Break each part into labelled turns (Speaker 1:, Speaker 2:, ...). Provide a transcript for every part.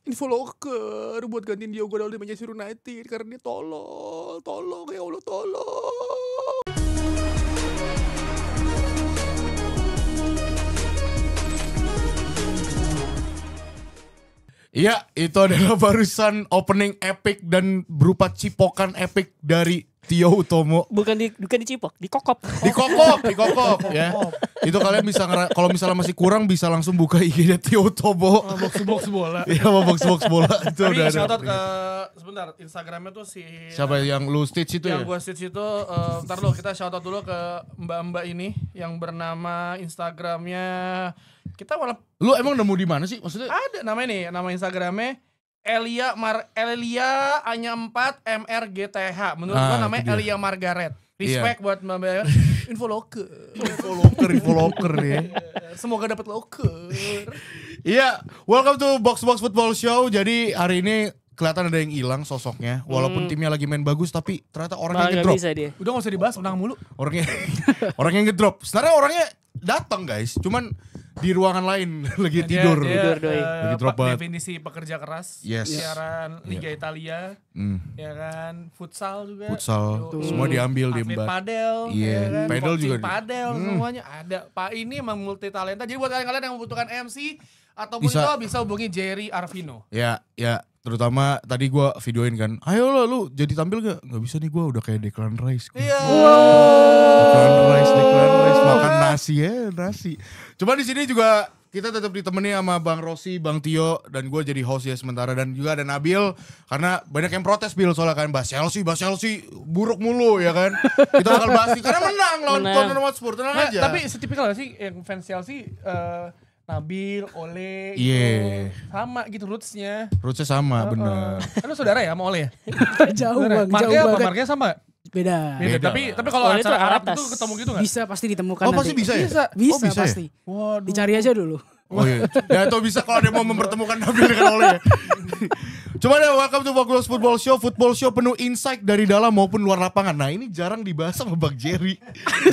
Speaker 1: info loker buat gantiin Diogo Dalot di Manchester United karena dia tolong ya Allah tolong.
Speaker 2: Iya, itu adalah barusan opening epic dan berupa cipokan epic dari Tio Utomo.
Speaker 3: Bukan dicipok, dikokop.
Speaker 2: Dikokop ya. Itu kalian bisa kalau misalnya masih kurang bisa langsung buka IG-nya Tio Utomo.
Speaker 1: Box bola.
Speaker 2: Iya, box bola itu
Speaker 1: Tadi
Speaker 2: udah ada.
Speaker 1: shoutout ke sebentar Instagramnya tuh si
Speaker 2: Siapa yang lu stitch itu
Speaker 1: yang
Speaker 2: ya?
Speaker 1: gua stitch itu ntar lo kita shoutout dulu ke mbak-mbak ini yang bernama Instagramnya kita malah
Speaker 2: Lu emang nemu di mana sih? Maksudnya
Speaker 1: ada namanya nih, nama Instagramnya Elia hanya 4 MRGTH. Menurut gua namanya
Speaker 2: itu dia.
Speaker 1: Elia Margaret. Respect buat Mbak info loker
Speaker 2: ya.
Speaker 1: Semoga dapat loker.
Speaker 2: Iya, welcome to Box Football Show. Jadi hari ini kelihatan ada yang hilang sosoknya. Walaupun timnya lagi main bagus tapi ternyata orangnya ngedrop.
Speaker 3: Bisa dia.
Speaker 1: Udah gak usah dibahas, menang mulu.
Speaker 2: Orangnya ngedrop. Sebenarnya orangnya datang guys, cuman di ruangan lain lagi tidur.
Speaker 3: Tidur, doi.
Speaker 2: Lagi drop banget.
Speaker 1: Definisi pekerja keras.
Speaker 2: Yes.
Speaker 1: Siaran Liga Italia. Ya kan, futsal juga.
Speaker 2: Futsal, semua diambil di
Speaker 1: Atlet
Speaker 2: Mbak.
Speaker 1: padel.
Speaker 2: Iya,
Speaker 1: ya kan?
Speaker 2: padel
Speaker 1: Coaching
Speaker 2: juga.
Speaker 1: Padel semuanya ada. Pak ini emang multi talenta. Jadi buat kalian yang membutuhkan MC ataupun
Speaker 2: Bisa.
Speaker 1: itu bisa hubungi Jerry Arvino.
Speaker 2: Ya, terutama tadi gue videoin kan. Ayo lah lu jadi tampil gak? Gak bisa nih, gue udah kayak Declan Rice.
Speaker 1: Iya.
Speaker 2: Declan Rice makan nasi. Cuma di sini juga kita tetap ditemani sama Bang Rossi, Bang Tio, dan gue jadi host ya sementara, dan juga ada Nabil karena banyak yang protes Bil soalnya kan bahas Chelsea buruk mulu ya kan. Kita bakal bahas karena menang lawan Tottenham Hotspur, tenang aja.
Speaker 1: Tapi setipikal gak sih yang fans Chelsea Nabil, Ole,
Speaker 2: Iya.
Speaker 1: sama gitu rootsnya.
Speaker 2: Rootsnya sama, bener.
Speaker 1: Kan lu saudara ya sama Ole ya?
Speaker 4: Jauh
Speaker 1: Saudara.
Speaker 4: bang,
Speaker 1: Marknya
Speaker 4: jauh
Speaker 1: apa?
Speaker 4: banget.
Speaker 1: Marknya sama?
Speaker 4: Beda.
Speaker 2: Beda.
Speaker 1: Tapi kalau
Speaker 3: Ole
Speaker 1: acara
Speaker 3: itu
Speaker 1: Arab
Speaker 3: atas.
Speaker 1: itu ketemu gitu gak?
Speaker 4: Bisa pasti ditemukan
Speaker 2: Oh
Speaker 4: nanti.
Speaker 2: pasti bisa ya?
Speaker 1: Bisa.
Speaker 4: Bisa,
Speaker 2: Oh, bisa ya?
Speaker 4: pasti.
Speaker 1: Waduh.
Speaker 4: Dicari aja dulu.
Speaker 2: Oh iya. Ya atau bisa kalau dia mau mempertemukan Nabil dengan Ole ya. Coba deh, welcome to Box Football Show. Football Show penuh insight dari dalam maupun luar lapangan. Nah ini jarang dibahas sama Bang Jerry.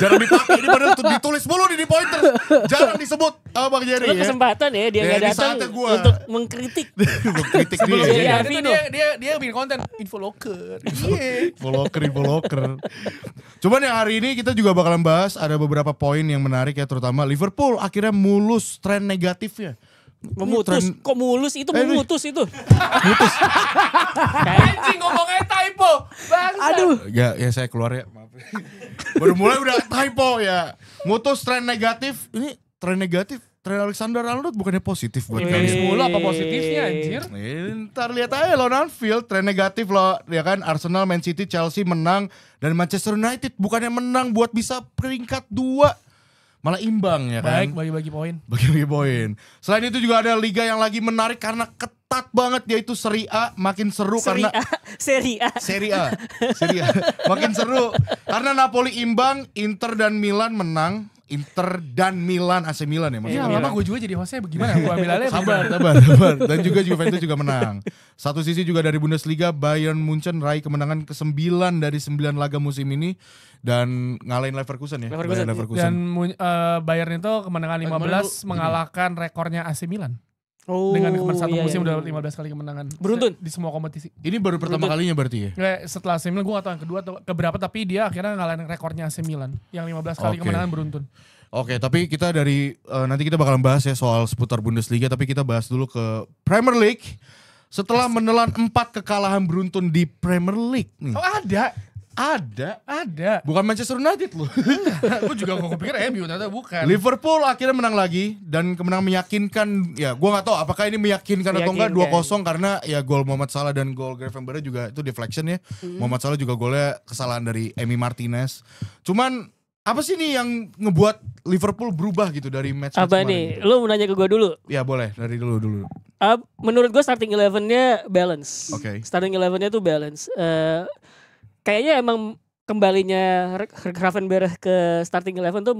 Speaker 2: Jarang dipakai. Ini padahal ditulis mulu di pointers. Jarang disebut sama Bang Jerry
Speaker 3: Lu
Speaker 2: ya.
Speaker 3: kesempatan ya dia
Speaker 2: Ya,
Speaker 3: nggak
Speaker 2: di
Speaker 3: datang
Speaker 2: saatnya gua.
Speaker 3: untuk mengkritik.
Speaker 2: Kritik
Speaker 1: Sebelum
Speaker 2: dia.
Speaker 3: Jerry
Speaker 1: dia,
Speaker 3: Arvino.
Speaker 1: dia bikin konten info loker. Iya.
Speaker 2: Info loker. Cuman yang hari ini kita juga bakalan bahas ada beberapa poin yang menarik ya, terutama Liverpool akhirnya mulus tren negatifnya.
Speaker 3: Memutus, kok mulus itu memutus itu.
Speaker 1: Anjing ngomongnya typo. Bangsa.
Speaker 4: Aduh.
Speaker 2: Ya saya keluar ya, maaf. Baru mulai udah typo ya. Mutus tren negatif. Ini tren negatif. Tren Alexander Arnold bukannya positif buat
Speaker 1: Fans
Speaker 2: kalian.
Speaker 1: mulu apa positifnya anjir?
Speaker 2: Ntar lihat aja lawan Anfield, tren negatif loh, ya kan. Arsenal, Man City, Chelsea menang, dan Manchester United bukannya menang buat bisa peringkat 2, malah imbang ya kan.
Speaker 1: Baik, bagi-bagi poin.
Speaker 2: Bagi-bagi poin. Selain itu juga ada liga yang lagi menarik karena ketat banget, yaitu Serie A. Makin seru karena
Speaker 3: Serie A.
Speaker 2: Serie A. Makin seru karena Napoli imbang, Inter dan Milan menang. Inter dan Milan, AC Milan ya maksudnya.
Speaker 1: Iya, lama gue juga jadi hostnya bagaimana? Gue ambil alih.
Speaker 2: Sabar. Dan juga Juventus juga menang. Satu sisi juga dari Bundesliga, Bayern Munchen raih kemenangan ke-9 dari 9 laga musim ini dan ngalahin Leverkusen ya.
Speaker 3: Leverkusen.
Speaker 1: Dan Bayern itu kemenangan 15 mengalahkan rekornya AC Milan.
Speaker 3: Oh,
Speaker 1: Dengan satu
Speaker 3: iya,
Speaker 1: musim
Speaker 3: iya.
Speaker 1: udah 15 kali kemenangan.
Speaker 3: Beruntun.
Speaker 1: Di semua kompetisi.
Speaker 2: Ini baru pertama kalinya berarti ya?
Speaker 1: Nggak, setelah AC Milan gue gak tau yang kedua atau keberapa, tapi dia akhirnya ngalahin rekornya AC Milan. Yang 15 kali
Speaker 2: Oke.
Speaker 1: kemenangan beruntun.
Speaker 2: Oke, tapi kita dari nanti kita bakalan bahas ya soal seputar Bundesliga, tapi kita bahas dulu ke Premier League. Setelah menelan 4 kekalahan beruntun di Premier League nih.
Speaker 1: Oh ada?
Speaker 2: Ada. Bukan Manchester United loh.
Speaker 1: Gue juga gak kepikir MU, ternyata bukan.
Speaker 2: Liverpool akhirnya menang lagi dan kemenangan meyakinkan. Ya, gua nggak tahu apakah ini meyakinkan atau enggak 2-0 karena ya gol Mohamed Salah dan gol Gravenberch juga itu deflection ya. Mohamed Salah juga golnya kesalahan dari Emi Martinez. Cuman apa sih nih yang ngebuat Liverpool berubah gitu dari match
Speaker 3: Apa
Speaker 2: kemarin
Speaker 3: nih?
Speaker 2: gitu?
Speaker 3: Lu mau nanya ke gue dulu?
Speaker 2: Ya boleh, dari dulu.
Speaker 3: Menurut gue starting 11-nya balance.
Speaker 2: Oke.
Speaker 3: Starting 11-nya tuh balance. Kayaknya emang kembalinya Gravenberch ke starting 11 tuh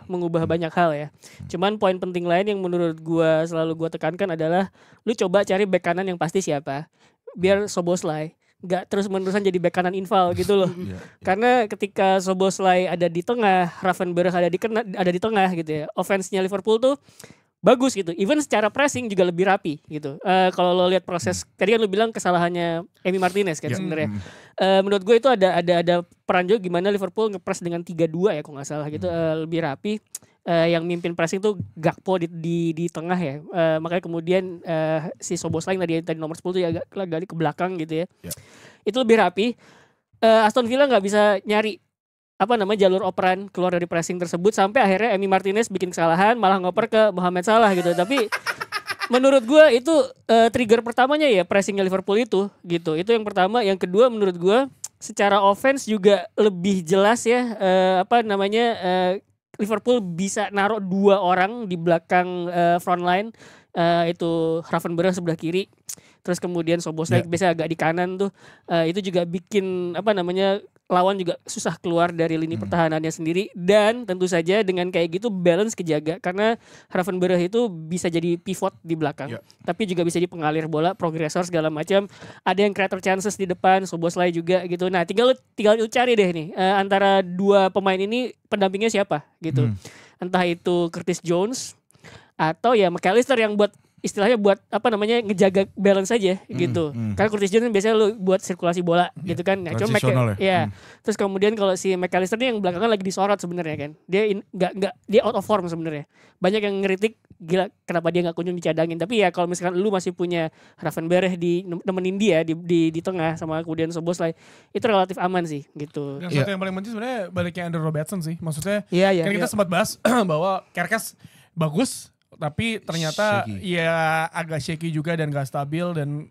Speaker 3: mengubah banyak hal ya. Cuman poin penting lain yang menurut gue selalu gue tekankan adalah lu coba cari bek kanan yang pasti siapa. Biar Szoboszlai gak terus-menerusan jadi bek kanan infal gitu loh. Karena ketika Szoboszlai ada di tengah, Gravenberch ada di tengah gitu ya. Offense-nya Liverpool tuh bagus gitu. Even secara pressing juga lebih rapi gitu. Kalau lo lihat proses tadi kan lo bilang kesalahannya Emi Martinez kan sebenarnya. Menurut gue itu ada peran juga gimana Liverpool ngepress dengan 3-2 ya kalau nggak salah gitu, lebih rapi. Yang mimpin pressing tuh Gakpo di tengah ya. Makanya kemudian si Szoboszlai tadi nomor 10 tuh ya agak ke belakang gitu ya. Itu lebih rapi. Aston Villa nggak bisa nyari jalur operan keluar dari pressing tersebut sampai akhirnya Emi Martinez bikin kesalahan malah ngoper ke Mohamed Salah gitu. Tapi menurut gue itu trigger pertamanya ya pressingnya Liverpool itu gitu. Itu yang pertama. Yang kedua menurut gue secara offense juga lebih jelas ya Liverpool bisa naruh 2 orang di belakang front line, itu Gravenberch sebelah kiri. Terus kemudian Szoboszlai biasa agak di kanan tuh. Itu juga bikin lawan juga susah keluar dari lini pertahanannya sendiri. Dan tentu saja dengan kayak gitu balance kejaga. Karena Gravenberch itu bisa jadi pivot di belakang. Tapi juga bisa jadi pengalir bola, progresor segala macam. Ada yang creator chances di depan, Szoboszlai juga gitu. Nah tinggal lu cari deh nih. Antara 2 pemain ini pendampingnya siapa gitu. Entah itu Curtis Jones atau ya McAllister yang buat istilahnya buat ngejaga balance aja gitu. Karena Curtis Jones biasanya lu buat sirkulasi bola gitu kan. Nah, cuma terus kemudian kalau si McAllister ini yang belakangan lagi disorot sebenarnya kan. Dia dia out of form sebenarnya. Banyak yang ngeritik gila kenapa dia nggak kunjung dicadangin. Tapi ya kalau misalkan lu masih punya Gravenberch nemenin dia di tengah sama kemudian Szoboszlai, itu relatif aman sih gitu.
Speaker 1: Dan satu yang paling penting sebenarnya baliknya Andrew Robertson sih. Maksudnya kan kita sempat bahas bahwa Kerkes bagus tapi ternyata ya agak shaky juga dan gak stabil dan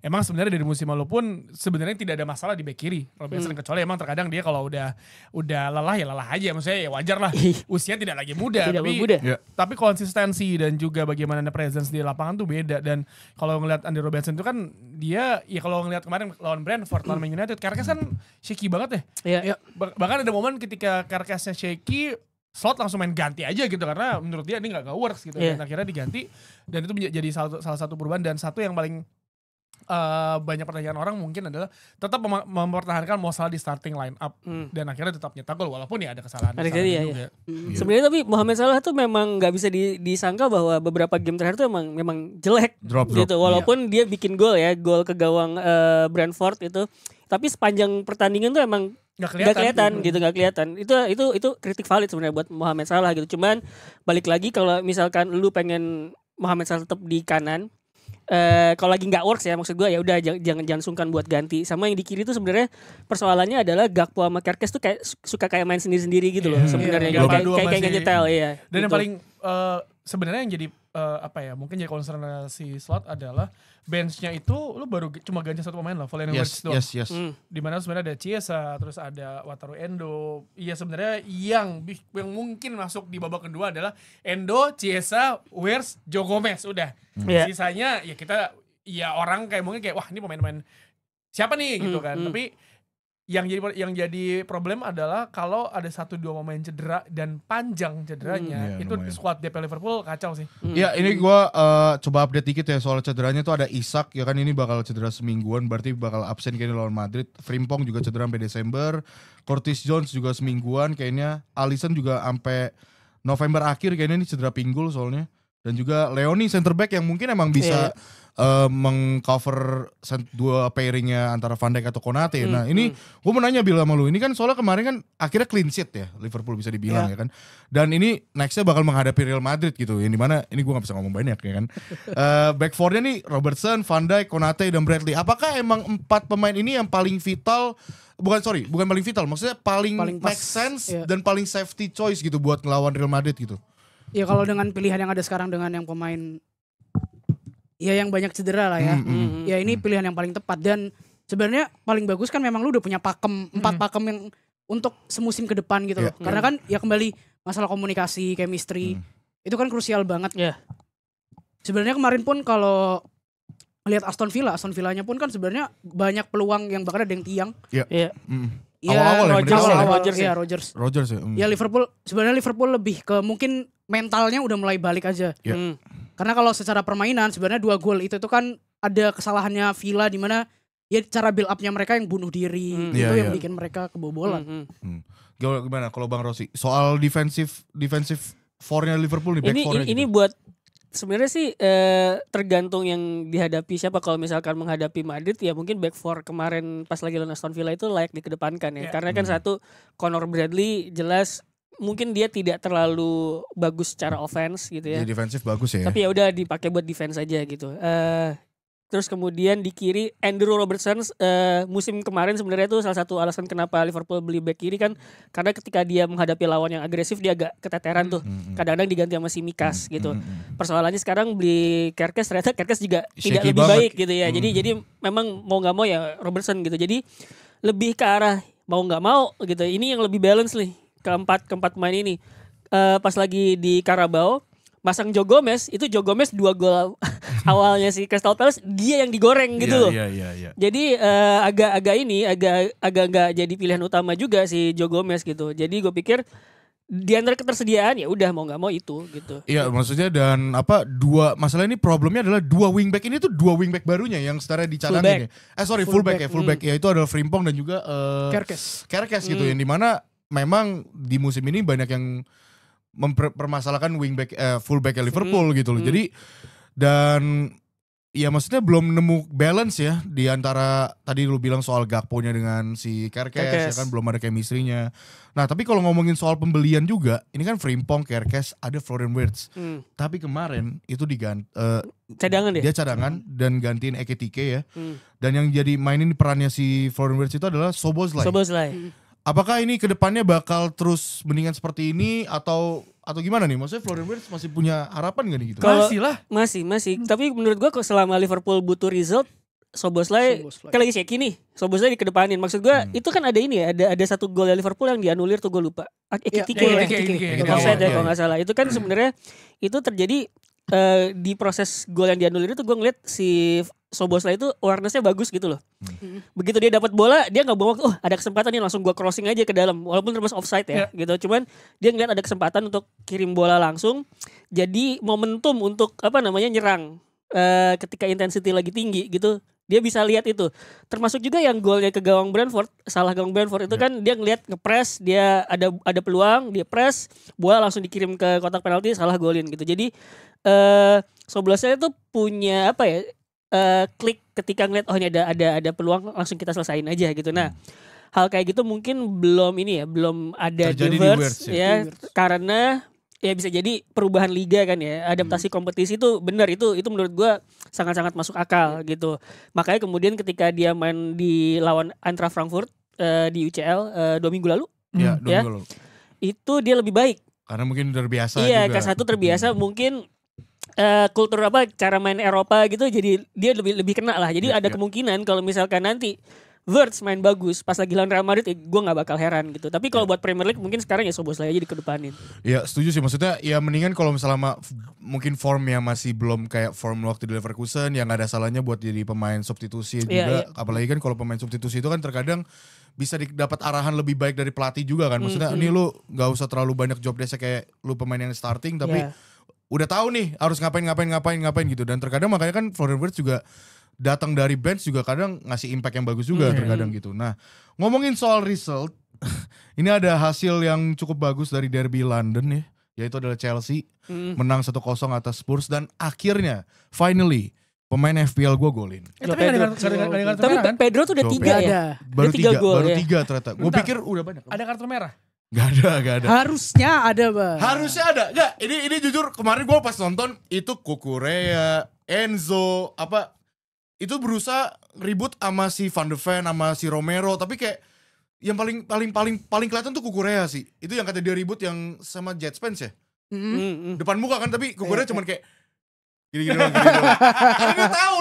Speaker 1: emang sebenarnya dari musim lalu pun sebenarnya tidak ada masalah di bek kiri Robertson, kecuali emang terkadang dia kalau udah lelah ya lelah aja, maksudnya ya wajar lah usia tidak lagi muda, tapi konsistensi dan juga bagaimana presence di lapangan tuh beda. Dan kalau ngelihat Andy Robertson itu kan dia ya kalau ngelihat kemarin lawan Brentford, lawan Man United, Kerkes kan shaky banget ya. Bahkan ada momen ketika Kerkesnya shaky, Slot langsung main ganti aja gitu karena menurut dia ini nggak works gitu. Dan akhirnya diganti dan itu menjadi salah satu perubahan. Dan satu yang paling banyak pertanyaan orang mungkin adalah tetap mempertahankan Mo Salah di starting line up dan akhirnya tetap nyetak gol walaupun ya ada kesalahan juga.
Speaker 3: Sebenarnya tapi Mohamed Salah tuh memang nggak bisa disangka bahwa beberapa game terakhir tuh memang jelek gitu. Walaupun dia bikin gol ke gawang Brentford itu, tapi sepanjang pertandingan tuh emang Gak kelihatan. Itu kritik valid sebenarnya buat Mohamed Salah gitu. Cuman balik lagi kalau misalkan lu pengen Mohamed Salah tetap di kanan, kalau lagi nggak works ya maksud gue ya udah jangan sungkan buat ganti. Sama yang di kiri tuh sebenarnya persoalannya adalah Gakpo sama Kerkes tuh kayak suka main sendiri gitu loh sebenarnya. Kayak nyetel ya.
Speaker 1: Dan yang paling sebenarnya yang jadi mungkin jadi concern si Slot adalah benchnya itu lu baru cuma ganti 1 pemain lah, Florian Wirtz doang. Dimana sebenarnya ada Chiesa, terus ada Wataru Endo. Iya sebenarnya yang mungkin masuk di babak kedua adalah Endo, Chiesa, Wirtz, Joe Gomez udah. Sisanya ya kita orang kayak mungkin kayak wah ini pemain-pemain siapa nih gitu kan. Tapi yang jadi problem adalah kalau ada 1-2 pemain cedera dan panjang cederanya, itu squad DP Liverpool kacau sih.
Speaker 2: Ya ini gue coba update dikit ya soal cederanya tuh ada Isak ya kan, ini bakal cedera semingguan berarti bakal absen kayaknya lawan Madrid. Frimpong juga cedera sampai Desember. Curtis Jones juga semingguan kayaknya. Alisson juga sampai November akhir kayaknya, ini cedera pinggul soalnya. Dan juga Leoni center back yang mungkin emang bisa mengcover 2 pairingnya antara Van Dijk atau Konate. Nah ini gue mau nanya Bil sama lu, ini kan soalnya kemarin kan akhirnya clean sheet ya Liverpool bisa dibilang ya kan. Dan ini nextnya bakal menghadapi Real Madrid gitu, yang dimana ini gue gak bisa ngomong banyak ya kan. Back four-nya nih Robertson, Van Dijk, Konate, dan Bradley. Apakah emang 4 pemain ini yang paling vital, bukan paling vital, maksudnya paling make sense dan paling safety choice gitu buat ngelawan Real Madrid gitu?
Speaker 4: Ya kalau dengan pilihan yang ada sekarang dengan yang pemain ya yang banyak cedera lah ya. Ya ini pilihan yang paling tepat. Dan sebenarnya paling bagus kan memang lu udah punya pakem 4 pakem yang untuk semusim ke depan gitu loh. Karena kan ya kembali masalah komunikasi, chemistry itu kan krusial banget. Sebenarnya kemarin pun kalau lihat Aston Villanya pun kan sebenarnya banyak peluang yang bahkan ada yang tiang.
Speaker 2: Awal-awal
Speaker 4: Rodgers ya. Ya Liverpool lebih ke mungkin mentalnya udah mulai balik aja. Karena kalau secara permainan sebenarnya 2 gol itu kan ada kesalahannya Villa di mana ya cara build up-nya mereka yang bunuh diri itu yang bikin mereka kebobolan.
Speaker 2: Gimana kalau Bang Rossi soal defensive four-nya Liverpool nih, back four-nya
Speaker 3: ini
Speaker 2: gitu.
Speaker 3: buat Sebenarnya sih tergantung yang dihadapi siapa. Kalau misalkan menghadapi Madrid ya mungkin back four kemarin pas lagi lawan Aston Villa itu layak dikedepankan ya. Karena kan satu Conor Bradley jelas mungkin dia tidak terlalu bagus secara offense gitu ya.
Speaker 2: Jadi defensif bagus ya.
Speaker 3: Tapi ya udah dipakai buat defense aja gitu. Terus kemudian di kiri Andrew Robertson musim kemarin sebenarnya itu salah satu alasan kenapa Liverpool beli back kiri kan karena ketika dia menghadapi lawan yang agresif dia agak keteteran tuh. Kadang-kadang diganti sama Tsimikas gitu. Persoalannya sekarang beli Kerkes ternyata Kerkes juga tidak lebih baik gitu ya. Jadi memang mau nggak mau ya Robertson gitu. Jadi lebih ke arah mau nggak mau gitu. Ini yang lebih balance nih keempat pemain ini. Pas lagi di Carabao masang Joe Gomez, itu Joe Gomez 2 gol awalnya si Crystal Palace dia yang digoreng gitu loh.
Speaker 2: Iya.
Speaker 3: Jadi agak nggak jadi pilihan utama juga si Joe Gomez gitu. Jadi gue pikir di antara ketersediaan ya udah mau nggak mau itu gitu.
Speaker 2: Iya maksudnya dan masalah ini problemnya adalah 2 wingback ini tuh 2 wingback barunya yang setara dicadangin ya. Fullback ya itu adalah Frimpong dan juga Kerkes gitu yang dimana memang di musim ini banyak yang mempermasalahkan fullback Liverpool gitu loh. Jadi dan ya maksudnya belum nemu balance ya di antara tadi lu bilang soal Gakpo-nya dengan si Kerkes ya kan belum ada chemistry-nya. Nah, tapi kalau ngomongin soal pembelian juga, ini kan Frimpong, Kerkes, ada Florian Wirtz. Tapi kemarin itu
Speaker 3: cadangan
Speaker 2: dia cadangan dan gantiin Ekitike ya. Dan yang jadi mainin perannya si Florian Wirtz itu adalah Szoboszlai. Apakah ini kedepannya bakal terus mendingan seperti ini atau gimana nih? Maksudnya Florian Wirtz masih punya harapan gak nih gitu?
Speaker 3: Masih. Tapi menurut gue selama Liverpool butuh result, Szoboszlai kan lagi shaky nih. Szoboszlai dikedepanin. Maksud gue itu kan ada ini ya, ada 1 gol dari Liverpool yang dianulir tuh gue lupa. Ekitike. Offside ya kalau nggak salah. Itu kan sebenarnya itu terjadi di proses gol yang dianulir itu gue ngeliat si Szoboszlai itu awareness-nya bagus gitu loh. Begitu dia dapat bola, dia nggak bawa ada kesempatan nih langsung gua crossing aja ke dalam walaupun terus offside ya gitu. Cuman dia ngeliat ada kesempatan untuk kirim bola langsung. Jadi momentum untuk nyerang ketika intensity lagi tinggi gitu. Dia bisa lihat itu. Termasuk juga yang golnya ke gawang Brentford, salah gawang Brentford itu kan dia ngeliat ngepress, dia ada peluang, dia press, bola langsung dikirim ke kotak penalti, salah golin gitu. Jadi Szoboszlai itu punya klik ketika ngeliat ini ada peluang langsung kita selesain aja gitu. Nah, hal kayak gitu mungkin belum ada di Wirtz ya karena ya bisa jadi perubahan liga kan ya, adaptasi kompetisi itu benar itu menurut gua sangat-sangat masuk akal gitu. Makanya kemudian ketika dia main di lawan Eintracht Frankfurt di UCL 2 minggu lalu itu dia lebih baik.
Speaker 2: Karena mungkin terbiasa
Speaker 3: juga. Iya, K1 terbiasa mungkin kultur cara main Eropa gitu jadi dia lebih kena lah. Jadi ada kemungkinan kalau misalkan nanti Wirtz main bagus pas lagi lawan Real Madrid gue gak bakal heran gitu. Tapi kalau buat Premier League mungkin sekarang ya Szoboszlai aja dikedepanin.
Speaker 2: Ya setuju sih, maksudnya ya mendingan kalau misalnya mungkin formnya masih belum kayak form waktu di Leverkusen yang gak ada salahnya buat jadi pemain substitusi juga. Apalagi kan kalau pemain substitusi itu kan terkadang bisa dapat arahan lebih baik dari pelatih juga kan. Maksudnya ini lu gak usah terlalu banyak job desk kayak lu pemain yang starting tapi udah tahu nih harus ngapain gitu. Dan terkadang makanya kan Florian Wirtz juga datang dari bench juga kadang ngasih impact yang bagus juga terkadang gitu. Nah, ngomongin soal result, ini ada hasil yang cukup bagus dari derby London ya, yaitu adalah Chelsea menang 1-0 atas Spurs dan akhirnya finally pemain FPL gue golin.
Speaker 3: Tapi Pedro tuh udah 3 ya.
Speaker 2: Baru 3 ternyata. Gue pikir udah banyak.
Speaker 1: Ada kartu merah?
Speaker 2: Gak ada.
Speaker 4: Harusnya ada, Bang.
Speaker 2: Harusnya ada. Enggak, ini jujur kemarin gue pas nonton itu Kukurea, Enzo, itu berusaha ribut sama si Van de Ven sama si Romero, tapi kayak yang paling kelihatan tuh Kukurea sih. Itu yang kata dia ribut yang sama Jet Spence ya. Depan muka kan, tapi Kukurea cuman kayak gini doang. Karena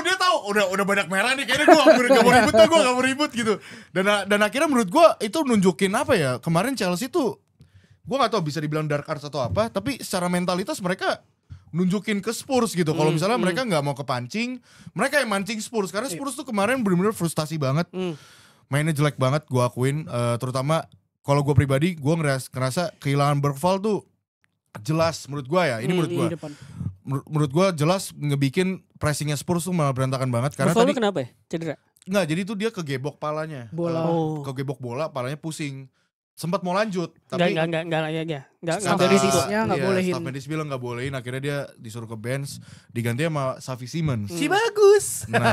Speaker 2: dia tahu udah banyak merah nih, kayaknya gue gak mau ribut gitu. Dan akhirnya menurut gue itu nunjukin kemarin Chelsea tuh gue gak tahu bisa dibilang dark arts atau apa, tapi secara mentalitas mereka nunjukin ke Spurs gitu. Kalau misalnya mereka nggak mau kepancing, mereka yang mancing Spurs. Karena Spurs tuh kemarin benar-benar frustasi banget, mainnya jelek banget. Gue akuin, terutama kalau gue pribadi, gue ngerasa kehilangan Bergvall tuh jelas menurut gue ya. Ini menurut gue, menurut gue jelas ngebikin pressingnya Spurs tuh malah berantakan banget. Karena
Speaker 3: Bergvall kenapa ya? Cedera?
Speaker 2: Nggak, jadi tuh dia kegebok palanya.
Speaker 3: Kegebok
Speaker 2: bola, palanya pusing. sempat mau lanjut tapi
Speaker 3: enggak
Speaker 4: ngambil risikonya nggak bolehin.
Speaker 2: Staff medis bilang nggak bolehin, akhirnya dia disuruh ke bench diganti sama Xavi Simons. Si bagus. Nah,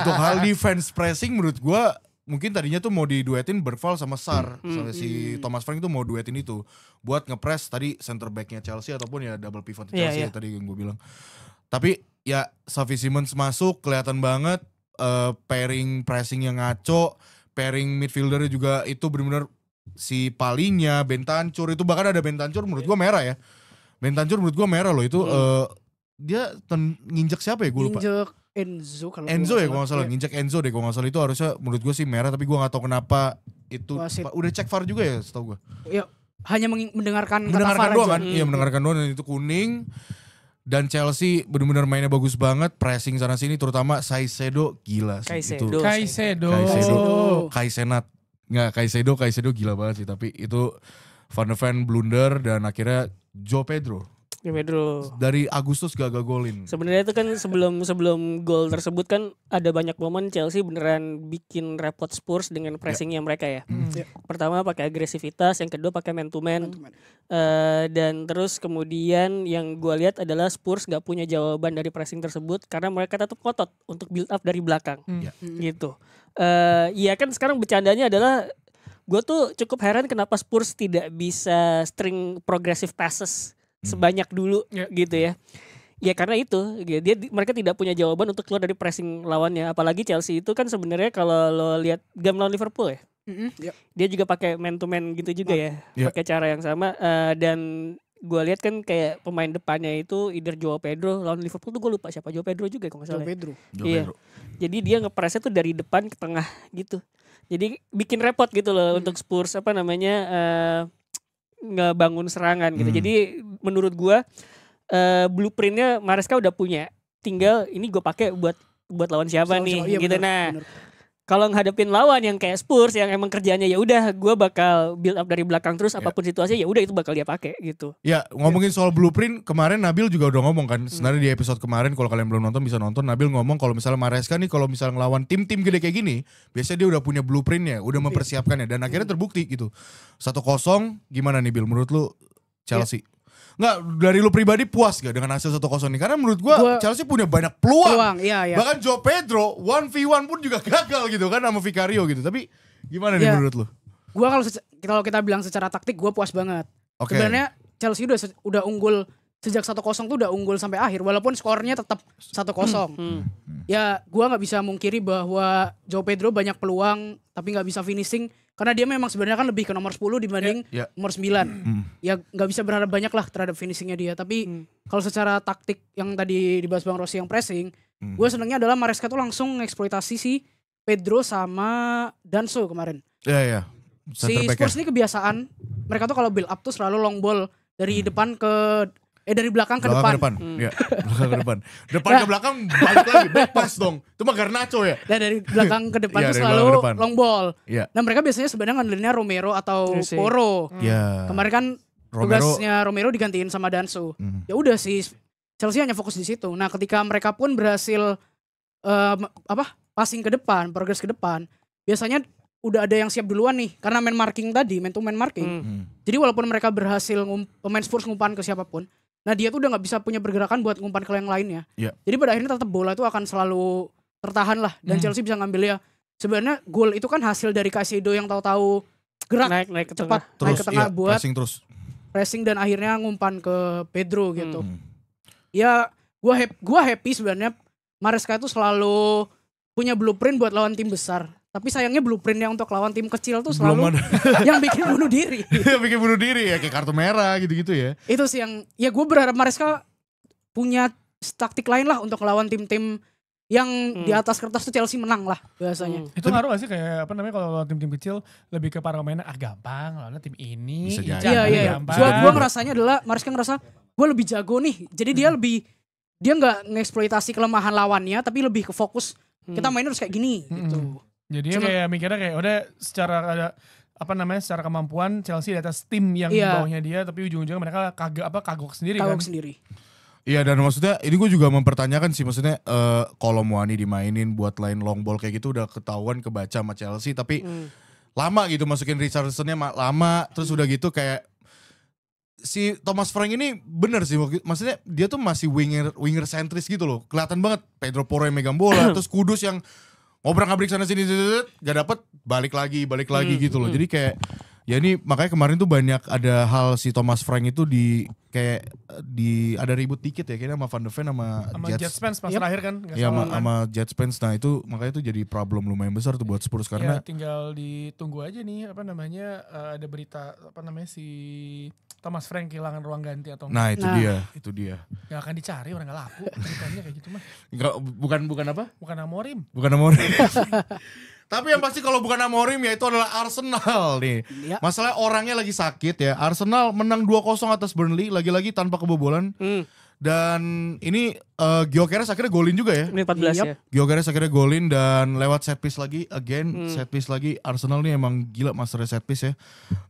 Speaker 2: untuk hal defense pressing menurut gua mungkin tadinya tuh mau diduetin Bergval sama Sar, sama si Thomas Frank tuh mau duetin itu buat ngepress tadi center backnya Chelsea ataupun ya double pivot Chelsea tadi yang gue bilang. Tapi ya Xavi Simons masuk kelihatan banget pairing pressing yang ngaco, pairing midfieldernya juga itu benar-benar si Palingnya, Bentancur itu bahkan ada Bentancur menurut gua merah ya. Bentancur menurut gua merah loh itu dia nginjek siapa ya gue lupa.
Speaker 4: Nginjek Enzo kalau
Speaker 2: ya kalau nggak salah, nginjek Enzo deh kalau nggak salah, itu harusnya menurut gua sih merah tapi gua nggak tahu kenapa itu udah cek VAR juga ya setahu gua.
Speaker 4: Ya hanya mendengarkan
Speaker 2: doang kan. Iya mendengarkan doang dan itu kuning. Dan Chelsea benar-benar mainnya bagus banget, pressing sana sini terutama Caicedo gila sih itu. Caicedo gila banget sih, tapi itu Van de Ven blunder dan akhirnya João Pedro dari Agustus gak golin.
Speaker 3: Sebenarnya itu kan sebelum gol tersebut kan ada banyak momen Chelsea beneran bikin repot Spurs dengan pressingnya mereka ya. Pertama pakai agresivitas, yang kedua pakai man to man. Dan terus kemudian yang gue lihat adalah Spurs gak punya jawaban dari pressing tersebut karena mereka tetap ngotot untuk build up dari belakang gitu. Iya kan sekarang bercandanya adalah gue tuh cukup heran kenapa Spurs tidak bisa string progressive passes sebanyak dulu gitu ya. Ya karena itu mereka tidak punya jawaban untuk keluar dari pressing lawannya. Apalagi Chelsea itu kan sebenarnya kalau lo lihat game lawan Liverpool ya. Dia juga pakai man to man gitu juga ya. Pakai cara yang sama dan gue lihat kan kayak pemain depannya itu either João Pedro lawan Liverpool tuh gue lupa siapa, João Pedro juga kalau nggak salah. Iya. Jadi dia ngepresnya tuh dari depan ke tengah gitu. Jadi bikin repot gitu loh untuk Spurs ngebangun serangan gitu. Jadi menurut gua blueprintnya Maresca udah punya. Tinggal ini gue pakai buat lawan siapa nih gitu. Bener. Kalau ngadepin lawan yang kayak Spurs yang emang kerjanya ya udah gue bakal build up dari belakang terus apapun situasinya ya udah itu bakal dia pakai gitu.
Speaker 2: Ya ngomongin soal blueprint kemarin Nabil juga udah ngomong kan. Sebenarnya di episode kemarin kalau kalian belum nonton bisa nonton. Nabil ngomong kalau misalnya Maresca nih kalau misalnya ngelawan tim-tim gede kayak gini biasanya dia udah punya blueprintnya, udah mempersiapkannya dan akhirnya terbukti gitu. 1-0 gimana nih Bil menurut lu Chelsea? Nggak, dari lu pribadi puas gak dengan hasil 1-0 ini? Karena menurut gua Chelsea punya banyak peluang.
Speaker 4: Iya.
Speaker 2: Bahkan João Pedro 1v1 pun juga gagal gitu kan sama Vicario gitu. Tapi gimana nih menurut lu?
Speaker 4: Gua kalau kita bilang secara taktik gua puas banget. Sebenarnya Chelsea udah unggul sejak 1-0 tuh udah unggul sampai akhir walaupun skornya tetap 1-0. Ya gua nggak bisa mungkiri bahwa João Pedro banyak peluang tapi nggak bisa finishing. Karena dia memang sebenarnya kan lebih ke nomor 10 dibanding nomor 9. Ya gak bisa berharap banyak lah terhadap finishingnya dia. Tapi kalau secara taktik yang tadi dibahas Bang Rossi yang pressing, gue senengnya adalah Maresca tuh langsung ngeksploitasi si Pedro sama Danso kemarin.
Speaker 2: Iya.
Speaker 4: Si Spurs ini kebiasaan, mereka tuh kalau build up tuh selalu long ball dari depan dari belakang ke depan.
Speaker 2: Iya, belakang ke depan. Depan ke belakang balik lagi, back pass dong. Itu mah Garnacho ya.
Speaker 4: Dan dari belakang ke depan tuh selalu long ball. Nah mereka biasanya sebenarnya ngandelinnya Romero atau Porro. Kemarin kan tugasnya Romero digantiin sama Danso. Ya udah sih Chelsea hanya fokus di situ. Nah ketika mereka pun berhasil passing ke depan, progress ke depan, biasanya udah ada yang siap duluan nih karena man to man marking. Jadi walaupun mereka berhasil pemain Spurs ngumpan ke siapapun, nah dia tuh udah nggak bisa punya pergerakan buat ngumpan ke yang lainnya. Jadi pada akhirnya tetap bola itu akan selalu tertahan lah dan Chelsea bisa ngambil ya. Sebenarnya gol itu kan hasil dari Caicedo yang tahu-tahu gerak
Speaker 3: naik ke
Speaker 4: cepat
Speaker 3: tengah.
Speaker 4: naik ke tengah buat
Speaker 2: pressing
Speaker 4: dan akhirnya ngumpan ke Pedro gitu. Ya gua happy sebenarnya Maresca itu selalu punya blueprint buat lawan tim besar. Tapi sayangnya blueprintnya untuk lawan tim kecil tuh selalu yang bikin bunuh diri.
Speaker 2: Yang bikin bunuh diri ya kayak kartu merah gitu-gitu ya.
Speaker 4: Itu sih yang ya gue berharap Maresca punya taktik lain lah untuk lawan tim-tim yang di atas kertas tuh Chelsea menang lah biasanya.
Speaker 1: Itu ngaruh gak sih kayak kalau lawan tim-tim kecil lebih ke para pemainnya gampang lawan tim ini.
Speaker 4: Iya. Gue ngerasanya adalah Maresca ngerasa gue lebih jago nih. Jadi dia nggak ngeksploitasi kelemahan lawannya tapi lebih ke fokus kita main harus kayak gini gitu.
Speaker 1: Jadi kayak mikirnya kayak udah secara kemampuan Chelsea di atas tim yang di bawahnya dia tapi ujung-ujungnya mereka kagok sendiri kan.
Speaker 2: Iya dan maksudnya ini gue juga mempertanyakan sih maksudnya kalau Muani dimainin buat line long ball kayak gitu udah ketahuan kebaca sama Chelsea tapi lama gitu masukin Richardsonnya lama, terus udah gitu kayak si Thomas Frank ini bener sih, maksudnya dia tuh masih winger sentris gitu loh, kelihatan banget. Pedro Porro yang megang bola, terus Kudus yang ngobrak-ngabrik sana sini, gak dapet balik lagi gitu loh. Jadi kayak ya ini makanya kemarin tuh banyak ada hal si Thomas Frank itu ada ribut dikit ya kayaknya sama Van de Ven sama
Speaker 1: Jet Spence pas terakhir kan.
Speaker 2: Iya sama Jet Spence. Nah itu makanya itu jadi problem lumayan besar tuh buat Spurs karena
Speaker 1: ya, tinggal ditunggu aja nih ada berita si Thomas Frank kehilangan ruang ganti atau enggak.
Speaker 2: Nah itu dia.
Speaker 1: Gak akan dicari, orang gak laku beritanya kayak gitu mah.
Speaker 2: Bukan apa?
Speaker 1: Bukan Amorim.
Speaker 2: Tapi yang pasti kalau bukan Amorim ya itu adalah Arsenal nih. Ya. Masalahnya orangnya lagi sakit ya. Arsenal menang 2-0 atas Burnley lagi-lagi tanpa kebobolan. Dan ini Gyökeres akhirnya golin juga ya.
Speaker 3: Menit 14 ya.
Speaker 2: Gyökeres akhirnya golin dan lewat set piece lagi set piece lagi. Arsenal nih emang gila master set piece ya.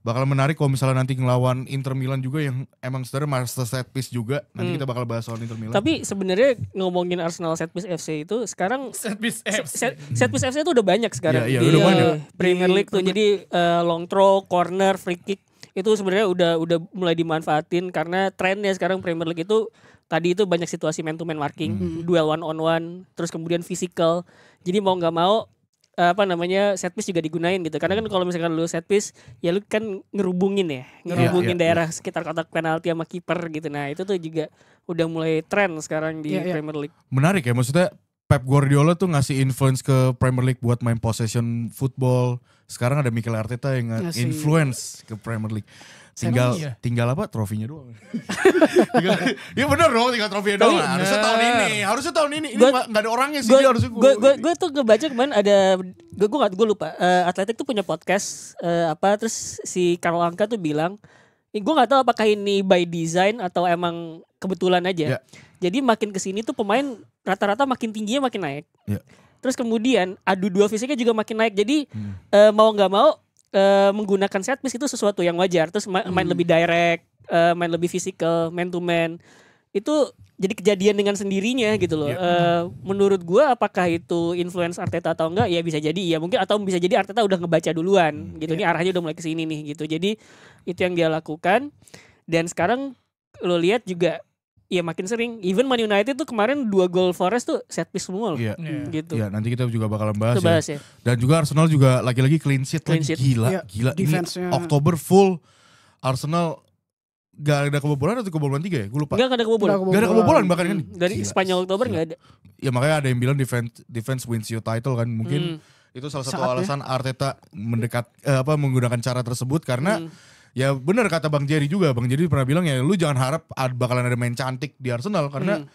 Speaker 2: Bakal menarik kalau misalnya nanti ngelawan Inter Milan juga yang emang sebenarnya master set piece juga. Nanti kita bakal bahas soal Inter Milan.
Speaker 3: Tapi sebenarnya ngomongin Arsenal set piece FC itu sekarang set piece FC itu udah banyak sekarang
Speaker 2: di
Speaker 3: udah banyak. Premier League tuh. Jadi long throw, corner, free kick itu sebenarnya udah mulai dimanfaatin karena trennya sekarang Premier League itu tadi itu banyak situasi man to man marking, duel one on one, terus kemudian physical. Jadi mau nggak mau set piece juga digunain gitu. Karena kan kalau misalkan lu set piece ya lu kan ngerubungin daerah sekitar kotak penalti sama kiper gitu. Nah, itu tuh juga udah mulai tren sekarang di Premier League.
Speaker 2: Menarik ya, maksudnya Pep Guardiola tuh ngasih influence ke Premier League buat main possession football. Sekarang ada Mikel Arteta yang influence ke Premier League. Tinggal apa? Trofinya doang. Iya bener dong, tinggal trofinya doang. Harusnya tahun ini. Ini gak ada orangnya sih.
Speaker 3: Gue tuh ngebaca kemarin ada, gue lupa. Atletik tuh punya podcast terus si Karl Anka tuh bilang, gue gak tahu apakah ini by design atau emang kebetulan aja. Jadi makin kesini tuh pemain rata-rata makin tingginya makin naik. Terus kemudian adu dua fisiknya juga makin naik. Jadi mau gak mau menggunakan set piece itu sesuatu yang wajar. Terus main lebih direct, main lebih physical, man to man. Itu jadi kejadian dengan sendirinya gitu loh. Menurut gue apakah itu influence Arteta atau enggak? Ya bisa jadi ya mungkin, atau bisa jadi Arteta udah ngebaca duluan gitu. Ini arahnya udah mulai kesini nih gitu. Jadi itu yang dia lakukan. Dan sekarang lo lihat juga ya makin sering. Even Man United tuh kemarin 2 gol Forest tuh set piece semua loh. Gitu.
Speaker 2: Iya, nanti kita juga bakalan bahas
Speaker 3: ya.
Speaker 2: Dan juga Arsenal juga lagi-lagi clean sheet. Gila. Ini Oktober full Arsenal gak ada kebobolan atau kebobolan 3 ya? Gue lupa.
Speaker 3: Gak ada kebobolan.
Speaker 2: Gak ada kebobolan bahkan kan.
Speaker 3: Dari Spanyol Oktober gak ada.
Speaker 2: Ya makanya ada yang bilang defense wins you title kan. Mungkin itu salah satu alasan Arteta menggunakan cara tersebut karena ya benar kata Bang Jerry juga. Bang Jerry pernah bilang ya lu jangan harap bakalan ada main cantik di Arsenal karena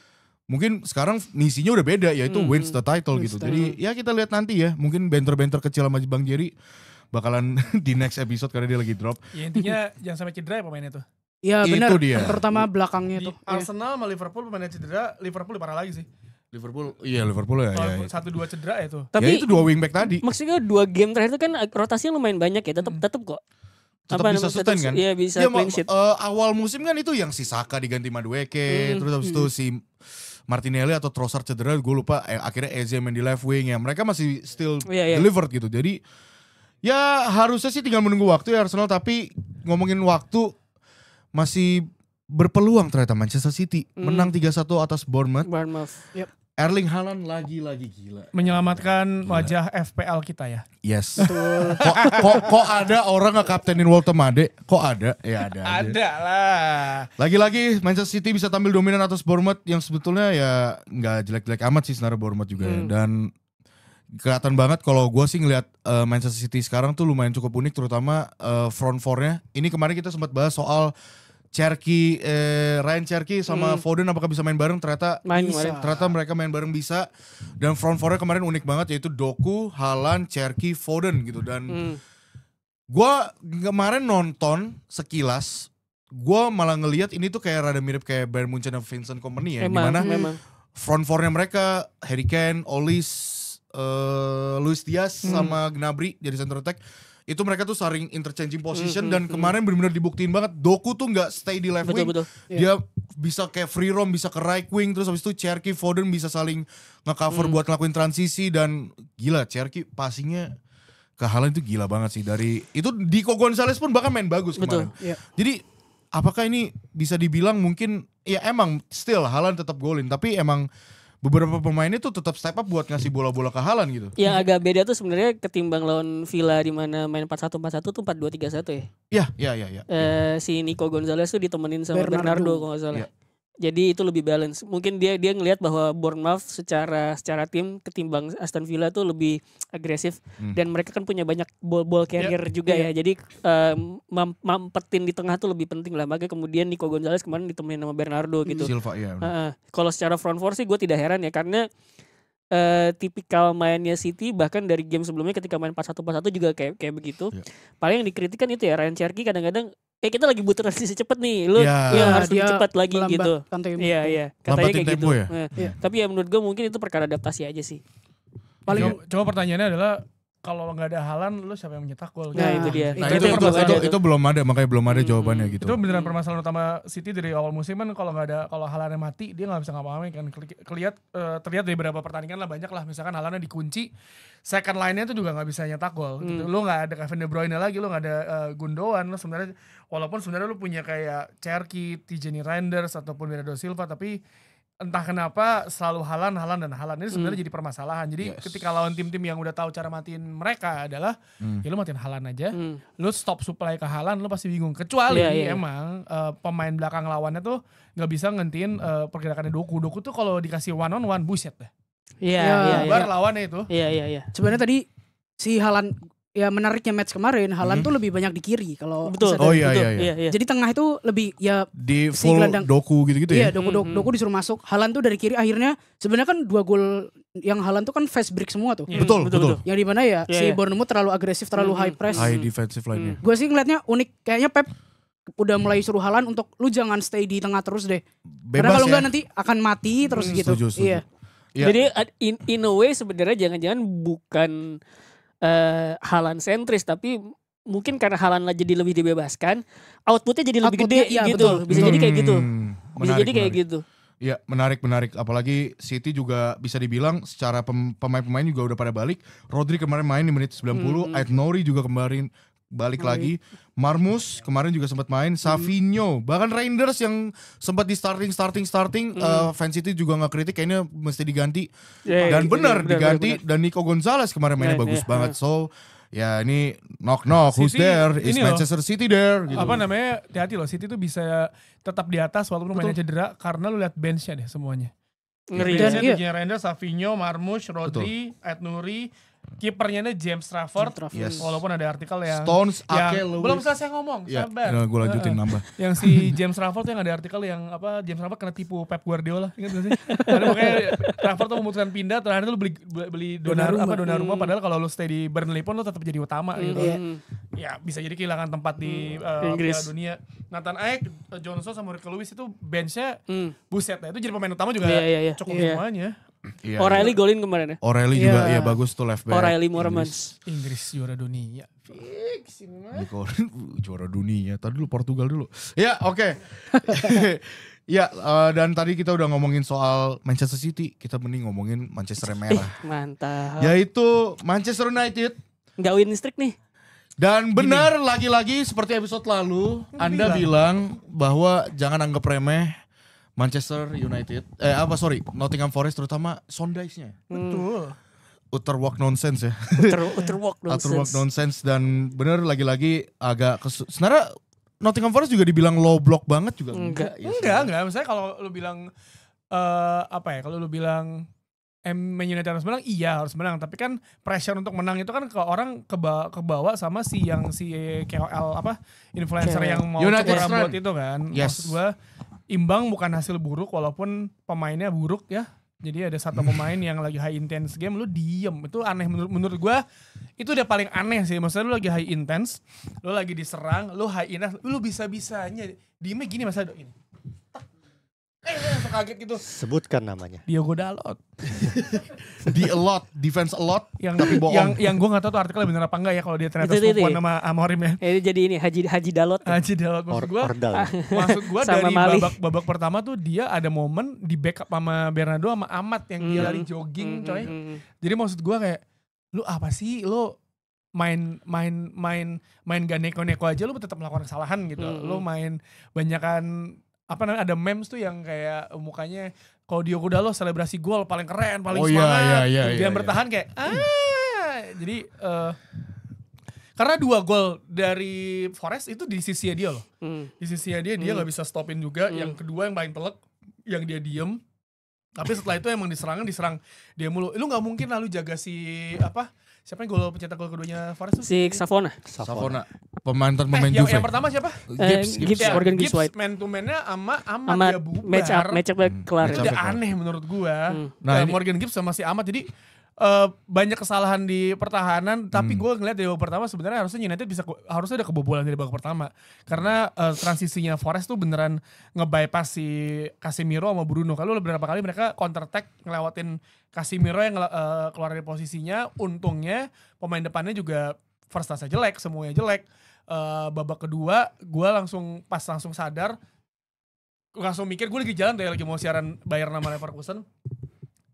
Speaker 2: mungkin sekarang misinya udah beda yaitu wins the title gitu. Jadi ya kita lihat nanti ya. Mungkin banter-banter kecil sama Bang Jerry bakalan di next episode karena dia lagi drop.
Speaker 1: Ya intinya jangan sampai cedera ya pemainnya tuh.
Speaker 4: Ya benar, terutama belakangnya tuh.
Speaker 1: Arsenal sama Liverpool pemainnya cedera, Liverpool parah lagi sih.
Speaker 2: Liverpool ya. 1-2
Speaker 1: cedera ya tuh.
Speaker 3: Tapi
Speaker 2: ya itu 2 wingback tadi.
Speaker 3: Maksudnya 2 game terakhir itu kan rotasinya lumayan banyak ya, tetap kok.
Speaker 2: Tetap bisa sustain kan?
Speaker 3: Iya bisa clean sheet.
Speaker 2: Awal musim kan itu yang si Saka diganti Madueke, terus habis itu si Martinelli atau Trossard cedera, gue lupa. Akhirnya Eze main di left wing ya. Mereka masih still delivered gitu. Jadi ya harusnya sih tinggal menunggu waktu ya Arsenal, tapi ngomongin waktu masih berpeluang ternyata Manchester City menang 3-1 atas Bournemouth.
Speaker 3: Yep.
Speaker 2: Erling Haaland lagi gila.
Speaker 1: Menyelamatkan wajah FPL kita ya.
Speaker 2: Yes. kok ada orang ngekaptenin Walter Made? Kok ada? Ya ada aja.
Speaker 1: Ada lah.
Speaker 2: Lagi-lagi Manchester City bisa tampil dominan atas Bournemouth yang sebetulnya ya nggak jelek-jelek amat sih sebenarnya Bournemouth juga. Dan kelihatan banget kalau gue sih ngelihat Manchester City sekarang tuh lumayan cukup unik, terutama front four-nya. Ini kemarin kita sempat bahas soal Ryan Cherky sama Foden apakah bisa main bareng, ternyata mereka main bareng bisa. Dan front four-nya kemarin unik banget yaitu Doku, Haaland, Cherky, Foden gitu. Dan gue kemarin nonton sekilas, gue malah ngelihat ini tuh kayak rada mirip kayak Bayern Munchen dan Vincent Kompany ya. Dimana front four-nya mereka Harry Kane, Olise, Luis Diaz sama Gnabry jadi center attack. Itu mereka tuh saling interchanging position dan kemarin benar-benar dibuktiin banget Doku tuh nggak stay di left wing. Dia bisa kayak free roam, bisa ke right wing, terus habis itu Cherky, Foden bisa saling nge-cover buat ngelakuin transisi. Dan gila Cherky passingnya ke Haaland itu gila banget sih. Dari itu Nico Gonzalez pun bahkan main bagus kemarin.
Speaker 4: Iya.
Speaker 2: Jadi apakah ini bisa dibilang mungkin ya emang still Haaland tetap golin, tapi emang beberapa pemain itu tetap step up buat ngasih bola-bola ke Haaland gitu.
Speaker 3: Yang agak beda tuh sebenarnya ketimbang lawan Villa di mana main 4-1-4-1 tuh 4-2-3-1 ya.
Speaker 2: Iya.
Speaker 3: Si Nico Gonzalez tuh ditemenin sama Bernardo kalau nggak salah.
Speaker 2: Iya.
Speaker 3: Jadi itu lebih balance. Mungkin dia ngelihat bahwa Bournemouth secara tim ketimbang Aston Villa tuh lebih agresif dan mereka kan punya banyak ball carrier juga ya. Jadi mampetin di tengah tuh lebih penting lah. Makanya kemudian Nico Gonzalez kemarin ditemenin sama Bernardo gitu.
Speaker 2: Silva ya.
Speaker 3: Kalau secara front four sih gue tidak heran ya karena tipikal mainnya City bahkan dari game sebelumnya ketika main 4-1-4-1 juga kayak begitu. Paling yang dikritik kan itu ya Ryan Cherky kadang-kadang kita lagi butuh transisi cepet nih, lu harus lebih cepat lagi gitu. Iya, katanya kayak gitu.
Speaker 2: Ya?
Speaker 3: Tapi ya menurut gue mungkin itu perkara adaptasi aja sih.
Speaker 1: Paling coba pertanyaannya adalah kalau nggak ada Haaland, lu siapa yang mencetak gol?
Speaker 3: Nah itu dia.
Speaker 2: Nah itu belum ada, makanya belum ada jawabannya gitu.
Speaker 1: Itu beneran permasalahan utama City dari awal musim kan kalau Haalandnya mati dia nggak bisa ngapa-ngapain kan. Terlihat dari beberapa pertandingan lah banyak lah. Misalkan Haalandnya dikunci, second line-nya itu juga nggak bisa nyetak gol. Gitu. Lu nggak ada Kevin De Bruyne lagi, lu nggak ada Gundogan. Lu sebenarnya walaupun sebenarnya lu punya kayak Cherky, Tijani Reinders ataupun Bernardo Silva, tapi entah kenapa selalu Haaland ini sebenarnya jadi permasalahan. Jadi ketika lawan tim-tim yang udah tahu cara matiin mereka adalah ya lu matiin Haaland aja, lu stop supply ke Haaland, lu pasti bingung. Kecuali emang pemain belakang lawannya tuh nggak bisa ngentiin pergerakannya Doku tuh kalau dikasih one on one buset dah.
Speaker 3: Iya.
Speaker 1: Bar lawannya itu.
Speaker 3: Iya.
Speaker 4: Sebenarnya tadi si Haaland ya menariknya match kemarin Haaland tuh lebih banyak di kiri kalau
Speaker 3: betul.
Speaker 4: Iya. Jadi tengah itu lebih ya
Speaker 2: di full Doku gitu-gitu ya.
Speaker 4: Iya, Doku disuruh masuk. Haaland tuh dari kiri akhirnya sebenarnya kan 2 gol yang Haaland tuh kan fast break semua tuh.
Speaker 2: Betul.
Speaker 4: Yang di mana ya si Bournemouth terlalu agresif, terlalu high press.
Speaker 2: High defensive line-nya.
Speaker 4: Gue sih ngeliatnya unik, kayaknya Pep udah mulai suruh Haaland untuk lu jangan stay di tengah terus deh. Karena kalau enggak nanti akan mati terus gitu.
Speaker 2: Setuju.
Speaker 4: Iya.
Speaker 3: Jadi in a way sebenarnya jangan-jangan bukan Haaland sentris tapi mungkin karena Haaland jadi lebih dibebaskan, outputnya jadi lebih gede gitu. Bisa jadi kayak gitu. Gitu.
Speaker 2: Iya, menarik. Apalagi City juga bisa dibilang secara pemain-pemain juga udah pada balik. Rodri kemarin main di menit 90, Aït-Nouri juga kemarin balik lagi. Marmus kemarin juga sempat main, Savinho, bahkan Reinders yang sempat di starting. Fans City juga nggak kritik, kayaknya mesti diganti. Dan benar diganti. Dan Nico Gonzalez kemarin mainnya bagus banget. So ya ini knock who's there? Is Manchester City there? Gitu.
Speaker 1: Apa namanya? Hati-hati loh, City tuh bisa tetap di atas walaupun mainnya cedera karena lu lihat benchnya deh semuanya.
Speaker 3: Ngeri.
Speaker 1: Benchnya Reinders, Savinho, Marmus, Rodri, Aït-Nouri. Kipernya James Trafford, walaupun ada artikel yang
Speaker 2: Stones,
Speaker 1: belum selesai ngomong, sabar.
Speaker 2: Gue lanjutin nambah.
Speaker 1: Yang si James Trafford yang ada artikel yang James Trafford kena tipu Pep Guardiola, ingat gak sih? Karena makanya Trafford tuh memutuskan pindah, terakhir tuh beli Donnarumma, padahal kalau lu stay di Burnley pun lu tetap jadi utama gitu. Ya bisa jadi kehilangan tempat di Piala Dunia. Nathan Ake, Johnson sama Rico Lewis itu benchnya buset lah, itu jadi pemain utama juga cukup semuanya.
Speaker 3: O'Reilly golin kemarin ya.
Speaker 2: O'Reilly juga bagus tuh left back.
Speaker 3: O'Reilly Moormans.
Speaker 1: Inggris juara dunia. Fix ini mah.
Speaker 2: Juara dunia. Tadi dulu Portugal dulu. Ya, oke. Ya, dan tadi kita udah ngomongin soal Manchester City, kita mending ngomongin Manchester merah.
Speaker 3: Mantap.
Speaker 2: Yaitu Manchester United.
Speaker 3: Nggak win streak nih.
Speaker 2: Dan benar lagi-lagi seperti episode lalu, Anda bilang bahwa jangan anggap remeh Manchester United, Nottingham Forest terutama Sondaise-nya.
Speaker 1: Betul.
Speaker 2: Utter walk nonsense ya.
Speaker 3: Utter walk
Speaker 2: nonsense dan bener lagi-lagi agak sebenarnya Nottingham Forest juga dibilang low block banget juga.
Speaker 1: Enggak. Misalnya kalau lu bilang kalau lu bilang Man United harus menang, iya harus menang. Tapi kan pressure untuk menang itu kan ke orang kebawa sama si KOL influencer yang mau cukur rambut itu kan. Maksud gue imbang bukan hasil buruk walaupun pemainnya buruk ya. Jadi ada satu pemain yang lagi high intense game lu diem. Itu aneh menurut gue. Itu udah paling aneh sih. Maksudnya lu lagi high intense, lu lagi diserang, lu high intense, lu bisa-bisanya diemnya gini masa ini. Langsung kaget gitu.
Speaker 5: Sebutkan namanya.
Speaker 1: Diogo Dalot.
Speaker 2: Defense a lot
Speaker 1: tapi bohong. Yang gue gak tahu tuh artikelnya bener apa enggak ya kalau dia ternyata sepupuan sama Amorim ya.
Speaker 3: Jadi ini Haji Dalot.
Speaker 1: Haji Dalot maksud gue dari babak pertama tuh dia ada momen di backup sama Bernardo sama Amat yang dia lari jogging coy. Jadi maksud gue kayak lu apa sih lu main gak neko-neko aja lu tetap melakukan kesalahan gitu. Lu main banyakan ada memes tuh yang kayak mukanya kalau Diogo Dalot selebrasi gol paling keren, paling semangat. Dia bertahan kayak jadi karena 2 gol dari Forest itu di sisinya dia loh. Di sisinya dia gak bisa stopin juga. Yang kedua yang paling telek, yang dia diem. Tapi setelah itu emang diserang dia mulu. Lu gak mungkin lalu jaga siapa yang pencetak gol keduanya Forest tuh?
Speaker 3: Si Savona.
Speaker 2: Pemain Juve.
Speaker 1: Yang pertama siapa?
Speaker 3: Morgan Gibbs White.
Speaker 1: Man to man-nya Amat dia bubar.
Speaker 3: Match up kelar.
Speaker 1: Itu udah aneh menurut gua. Morgan Gibbs sama si Amat jadi banyak kesalahan di pertahanan, tapi gue ngeliat dari babak pertama sebenarnya harusnya United harusnya ada kebobolan dari babak pertama karena transisinya Forest tuh beneran nge-bypass si Casemiro sama Bruno. Kalau beberapa kali mereka counter attack ngelewatin Casemiro yang keluar dari posisinya. Untungnya pemain depannya juga first touch jelek, semuanya jelek. Babak kedua gue langsung sadar, langsung mikir gue lagi jalan lagi mau siaran Bayern sama Leverkusen.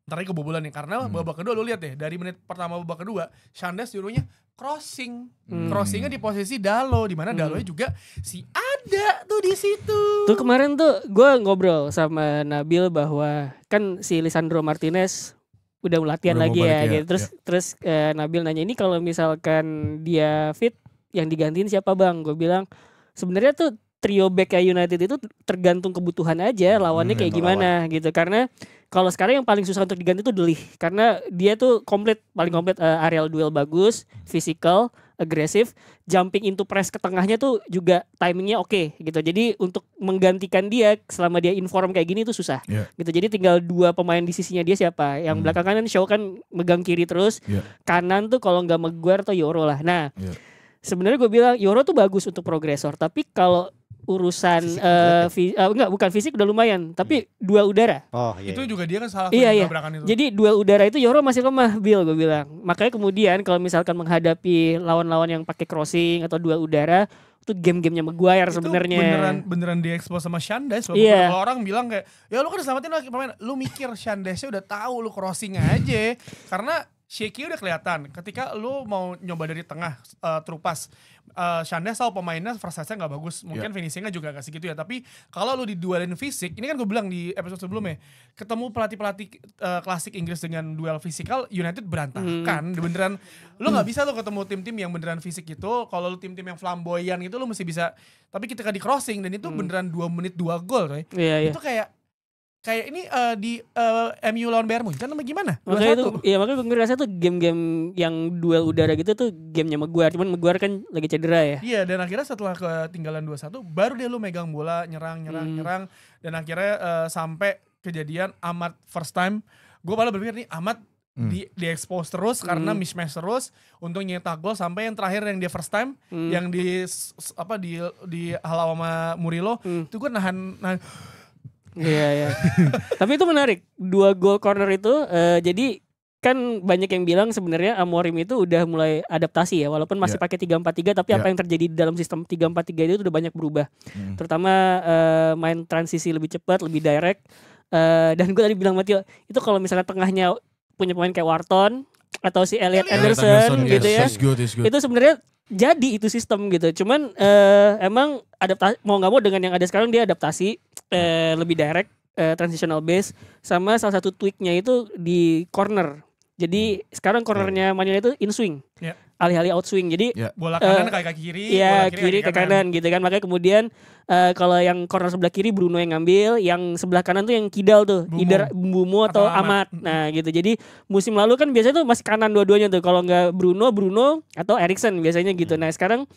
Speaker 1: Ntar lagi kebobolan nih, karena babak kedua lu lihat deh, dari menit pertama babak kedua, Shandes nyuruhnya crossing. Crossingnya di posisi Dalot, di mana Dalotnya juga ada tuh di situ.
Speaker 3: Tuh kemarin tuh gue ngobrol sama Nabil bahwa kan si Lisandro Martinez udah latihan lagi ya, gitu. Terus Nabil nanya, ini kalau misalkan dia fit, yang digantiin siapa bang? Gue bilang sebenarnya tuh trio back United itu tergantung kebutuhan aja lawannya kayak gimana gitu. Karena kalau sekarang yang paling susah untuk diganti tuh De Ligt, karena dia tuh paling komplit, aerial duel bagus, physical, agresif, jumping into press ke tengahnya tuh juga timingnya oke gitu. Jadi untuk menggantikan dia selama dia inform kayak gini tuh susah gitu. Jadi tinggal 2 pemain di sisinya dia siapa. Yang belakang kanan Shaw kan megang kiri terus, kanan tuh kalau nggak Maguire atau Yoro lah. Nah sebenarnya gue bilang Yoro tuh bagus untuk progresor, tapi kalau urusan bukan fisik udah lumayan, tapi duel udara.
Speaker 1: Itu juga dia kan salah
Speaker 3: tabrakan itu. Jadi duel udara itu Yoro masih lemah, Bill, gue bilang. Makanya kemudian kalau misalkan menghadapi lawan-lawan yang pakai crossing atau duel udara, itu game-gamenya Maguire sebenarnya.
Speaker 1: Beneran diekspos sama Shandes. Kalau orang bilang kayak, ya lu kan selamatin lagi pemain, lu mikir Shandesnya udah tahu lu crossing aja. Karena Shaky udah kelihatan ketika lu mau nyoba dari tengah terupas, Shandes tahu pemainnya versasinya nggak bagus, mungkin finishingnya juga gak segitu ya. Tapi kalau lu diduelin fisik, ini kan gue bilang di episode sebelumnya, ketemu pelatih klasik Inggris dengan duel fisikal, United berantakan. Beneran lu nggak bisa tuh ketemu tim-tim yang beneran fisik gitu. Kalau lu tim-tim yang flamboyan gitu lu mesti bisa. Tapi ketika di crossing dan itu beneran 2 menit 2 gol, itu kayak ini di MU lawan Bayern Munchen sama gimana?
Speaker 3: Makanya gue ngerasa tuh game-game yang duel udara gitu tuh gamenya Maguire. Cuman Maguire kan lagi cedera ya.
Speaker 1: Iya, dan akhirnya setelah ketinggalan 2-1 baru dia lu megang bola, nyerang. Dan akhirnya sampai kejadian Amat first time. Gue malah berpikir nih Amat di expose terus karena mismatch terus. Untuk nyetak gol sampai yang terakhir yang dia first time yang di halau sama Murilo, itu gue nahan.
Speaker 3: Iya. Tapi itu menarik. 2 gol corner itu jadi kan banyak yang bilang sebenarnya Amorim itu udah mulai adaptasi ya, walaupun masih pakai 3-4-3, tapi apa yang terjadi di dalam sistem 3-4-3 itu udah banyak berubah. Terutama main transisi lebih cepat, lebih direct. Dan gue tadi bilang Mateo, itu kalau misalnya tengahnya punya pemain kayak Wharton atau si Elliot Anderson gitu ya. Itu sebenarnya jadi itu sistem gitu. Cuman emang adaptasi mau nggak mau dengan yang ada sekarang dia adaptasi lebih direct, transitional base, sama salah satu tweaknya itu di corner. Jadi sekarang cornernya Man United itu in swing, alih-alih out swing. Jadi
Speaker 1: bola kanan ke kiri,
Speaker 3: bola kiri ke kanan gitu kan. Makanya kemudian kalau yang corner sebelah kiri Bruno yang ngambil, yang sebelah kanan tuh yang kidal tuh, either Mbumo atau Amat. Nah gitu. Jadi musim lalu kan biasanya tuh masih kanan dua-duanya tuh. Kalau nggak Bruno atau Eriksen biasanya gitu. Nah sekarang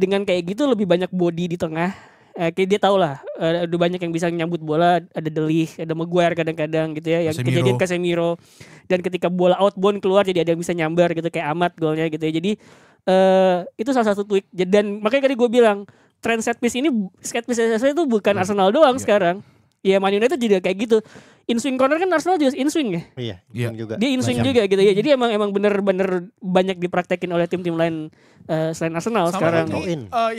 Speaker 3: dengan kayak gitu lebih banyak body di tengah. Kayak dia tau lah, udah banyak yang bisa nyambut bola, ada De Ligt, ada Maguire kadang-kadang gitu ya, yang kejadian Casemiro. Dan ketika bola outbound keluar jadi ada yang bisa nyambar gitu kayak Amat golnya gitu ya. Jadi itu salah satu tweak. Dan makanya tadi gue bilang tren set piece itu bukan Arsenal doang sekarang. Ya Man United juga kayak gitu. In swing corner kan Arsenal juga in swing ya.
Speaker 5: Iya juga.
Speaker 3: Dia in swing juga gitu ya. Jadi emang bener-bener banyak dipraktekin oleh tim-tim lain selain Arsenal sama sekarang.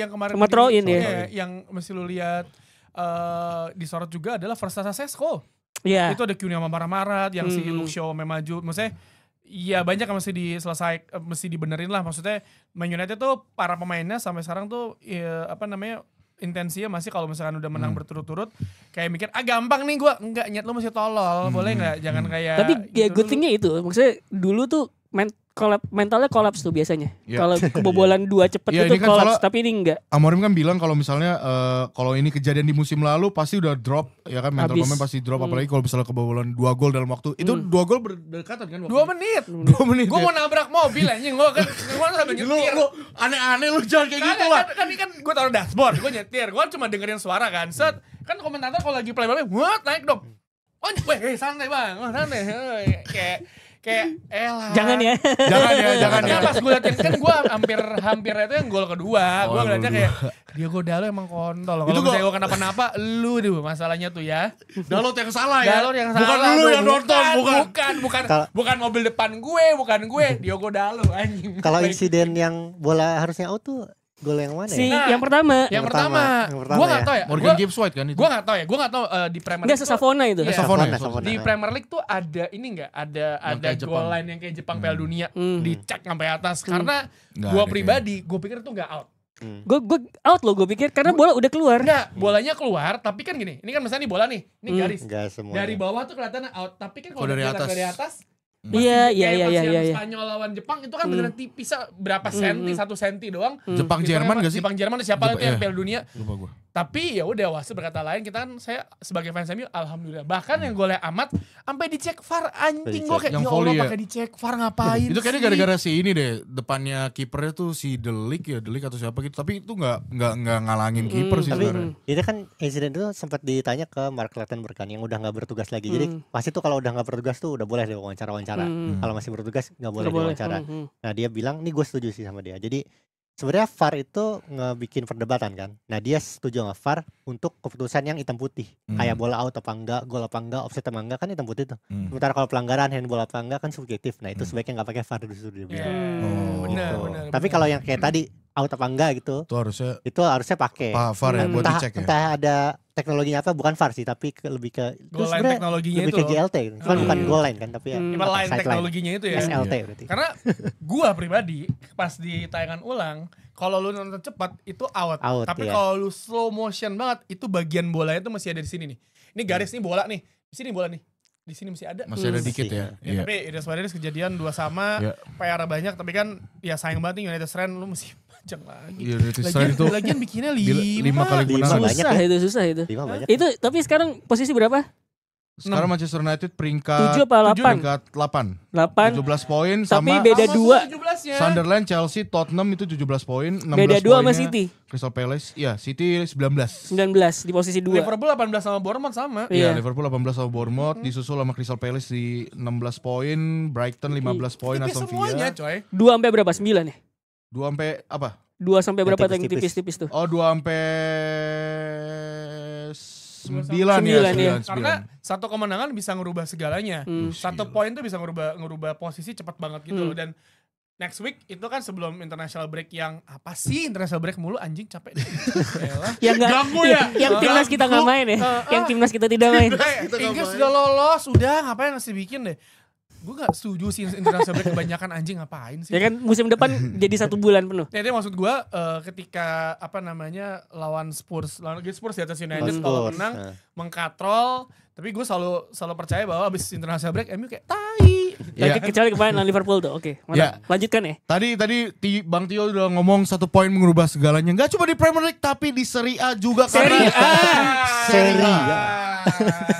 Speaker 1: Yang kemarin
Speaker 3: sama throw in ya.
Speaker 1: Yang mesti lu lihat disorot juga adalah Verstappen Sesko.
Speaker 3: Iya.
Speaker 1: Itu ada Cunha sama marah-marah yang si Luke Shaw maju. Maksudnya Iya banyak yang mesti dibenerin lah. Maksudnya Man United tuh para pemainnya sampai sekarang tuh ya, intensinya masih kalau misalkan udah menang berturut-turut kayak mikir gampang nih gue enggak, nyet lo masih tolol, boleh nggak, jangan kayak
Speaker 3: tapi ya
Speaker 1: gitu
Speaker 3: good thingnya itu maksudnya dulu tuh mentalnya kolaps tuh biasanya. Kalau kebobolan 2 cepet itu kan kolaps, tapi ini enggak.
Speaker 2: Amorim kan bilang kalau misalnya kalau ini kejadian di musim lalu pasti udah drop ya kan, mental pemain pasti drop, apalagi kalau misalnya kebobolan 2 gol dalam waktu. Itu 2 gol berdekatan kan waktu
Speaker 1: 2 menit.
Speaker 2: 2 menit.
Speaker 1: Gue mau nabrak mobil anjing, gue sambil nyetir.
Speaker 2: Lu aneh-aneh lu, jangan kayak gitu lah.
Speaker 1: Kan gue taruh dashboard, gue nyetir, gue cuma dengerin suara kan. Set, kan komentator kalau lagi play what naik dong. Oh, santai bang, santai. Kayak elah.
Speaker 3: Jangan ya.
Speaker 2: Jangan ya.
Speaker 1: Pas gue liatin kan gue hampir itu yang gol kedua. Gue ngeliatnya kayak Diogo Dalot emang kontol. Kalau misalnya gue kenapa-napa, lu deh masalahnya tuh ya.
Speaker 2: Dalot yang salah ya.
Speaker 1: Dalot yang
Speaker 2: bukan
Speaker 1: salah.
Speaker 2: Bukan lu yang nonton,
Speaker 1: bukan mobil depan bukan gue. Diogo Dalot anjing.
Speaker 5: Kalau insiden yang bola harusnya out tuh gol yang mana
Speaker 3: ya? Yang pertama.
Speaker 1: Gue gak tau ya.
Speaker 2: Morgan Gibbs White kan itu.
Speaker 1: Gue gak tau di Premier League.
Speaker 3: Enggak, Safona itu.
Speaker 1: Di Premier League tuh ada ini gak? Ada goal line yang kayak Jepang Piala Dunia. Dicek sampai atas. Karena gue pribadi, gue pikir itu gak out.
Speaker 3: Gue out loh gue pikir karena bola udah keluar.
Speaker 1: Enggak, bolanya keluar tapi kan gini. Ini kan misalnya nih bola nih. Ini garis. Dari bawah tuh kelihatannya out. Tapi kan kalau dari atas.
Speaker 3: Iya.
Speaker 1: Spanyol lawan Jepang itu kan beneran tipis berapa senti, 1 senti doang.
Speaker 2: Jepang Jerman gak sih?
Speaker 1: Jepang Jerman siapa itu yang Piala Dunia.
Speaker 2: Lupa gue.
Speaker 1: Tapi ya udah wasit berkata lain, kita kan saya sebagai fans MU alhamdulillah. Bahkan yang golnya amat sampai dicek VAR anjing, gue kayak ya Allah pakai dicek VAR ngapain?
Speaker 2: Itu kayaknya gara-gara si ini deh, depannya kipernya tuh si Delik atau siapa gitu. Tapi itu enggak ngalangin kiper sih sebenarnya.
Speaker 5: Itu kan insiden itu sempat ditanya ke Mark Clattenburg kan yang udah enggak bertugas lagi. Jadi pasti tuh kalau udah enggak bertugas tuh udah boleh deh wawancara. Kalau masih bertugas enggak boleh diwawancara. Nah, dia bilang, "Nih gue setuju sih sama dia." Jadi sebenarnya VAR itu ngebikin perdebatan kan. Nah, dia setuju sama VAR untuk keputusan yang hitam putih. Kayak bola out apa enggak, gol apa enggak, offside apa enggak, kan hitam putih tuh. Sementara kalau pelanggaran handball apa enggak kan subjektif. Nah, itu sebaiknya enggak pakai VAR dulu dia bilang.
Speaker 1: Benar.
Speaker 5: Tapi kalau yang kayak tadi out apa enggak gitu, itu harusnya pakai
Speaker 2: VAR ya buat dicek ya.
Speaker 5: Entah ada teknologinya apa, bukan VAR sih, tapi lebih ke
Speaker 1: goal line teknologinya
Speaker 5: lebih
Speaker 1: itu
Speaker 5: ke GLT. Cuman bukan goal line kan, tapi
Speaker 1: line teknologinya itu ya.
Speaker 5: SLT berarti.
Speaker 1: Karena gua pribadi pas di tayangan ulang, kalau lu nonton cepat itu out. Tapi kalau lu slow motion banget, itu bagian bolanya tuh masih ada di sini nih. Ini garis nih bola nih. Di sini bola nih. Di sini masih ada.
Speaker 2: Masih ada dikit ya.
Speaker 1: Tapi Idas Madrid kejadian 2 sama, PR banyak, tapi kan ya sayang banget nih United Strand lu mesti panjang lagi. Lagian bikinnya 5
Speaker 2: kali kemenangan.
Speaker 3: Susah itu. Itu tapi sekarang posisi berapa?
Speaker 2: Sekarang Manchester United peringkat
Speaker 3: 7 apa 8?
Speaker 2: Peringkat 8. 17 poin sama.
Speaker 3: Tapi beda 2.
Speaker 2: Sunderland, Chelsea, Tottenham itu 17 poin, 16
Speaker 3: beda 2 sama City.
Speaker 2: Crystal Palace, ya City 19
Speaker 3: di posisi 2.
Speaker 1: Liverpool 18 sama Bournemouth sama.
Speaker 2: Iya, Liverpool 18 sama Bournemouth, disusul sama Crystal Palace di 16 poin, Brighton 15 poin, Aston Villa.
Speaker 1: 2
Speaker 3: sampai berapa? 9 ya?
Speaker 2: 2 sampai apa?
Speaker 3: 2 sampai berapa yang tipis-tipis tuh?
Speaker 2: Oh, 2 sampai 9 ya.
Speaker 1: Karena satu kemenangan bisa ngerubah segalanya. Satu poin tuh bisa ngerubah posisi cepat banget gitu loh. Dan next week itu kan sebelum international break yang apa sih international break mulu anjing capek deh.
Speaker 3: Ganggu ya. Yang timnas kita nggak main ya. Yang timnas kita tidak main.
Speaker 1: Inggris sudah lolos, udah ngapain masih bikin deh. Gue gak setuju sih international break kebanyakan anjing ngapain sih.
Speaker 3: Ya kan musim depan jadi 1 bulan penuh.
Speaker 1: Jadi maksud gue ketika lawan Spurs di atas United kalau menang mengkatrol, tapi gue selalu percaya bahwa abis international break MU kayak tai.
Speaker 3: Kecuali kemarin lawan Liverpool tuh. Oke, lanjutkan ya.
Speaker 2: Tadi Bang Tio udah ngomong 1 poin mengubah segalanya. Gak cuma di Premier League tapi di Serie A juga.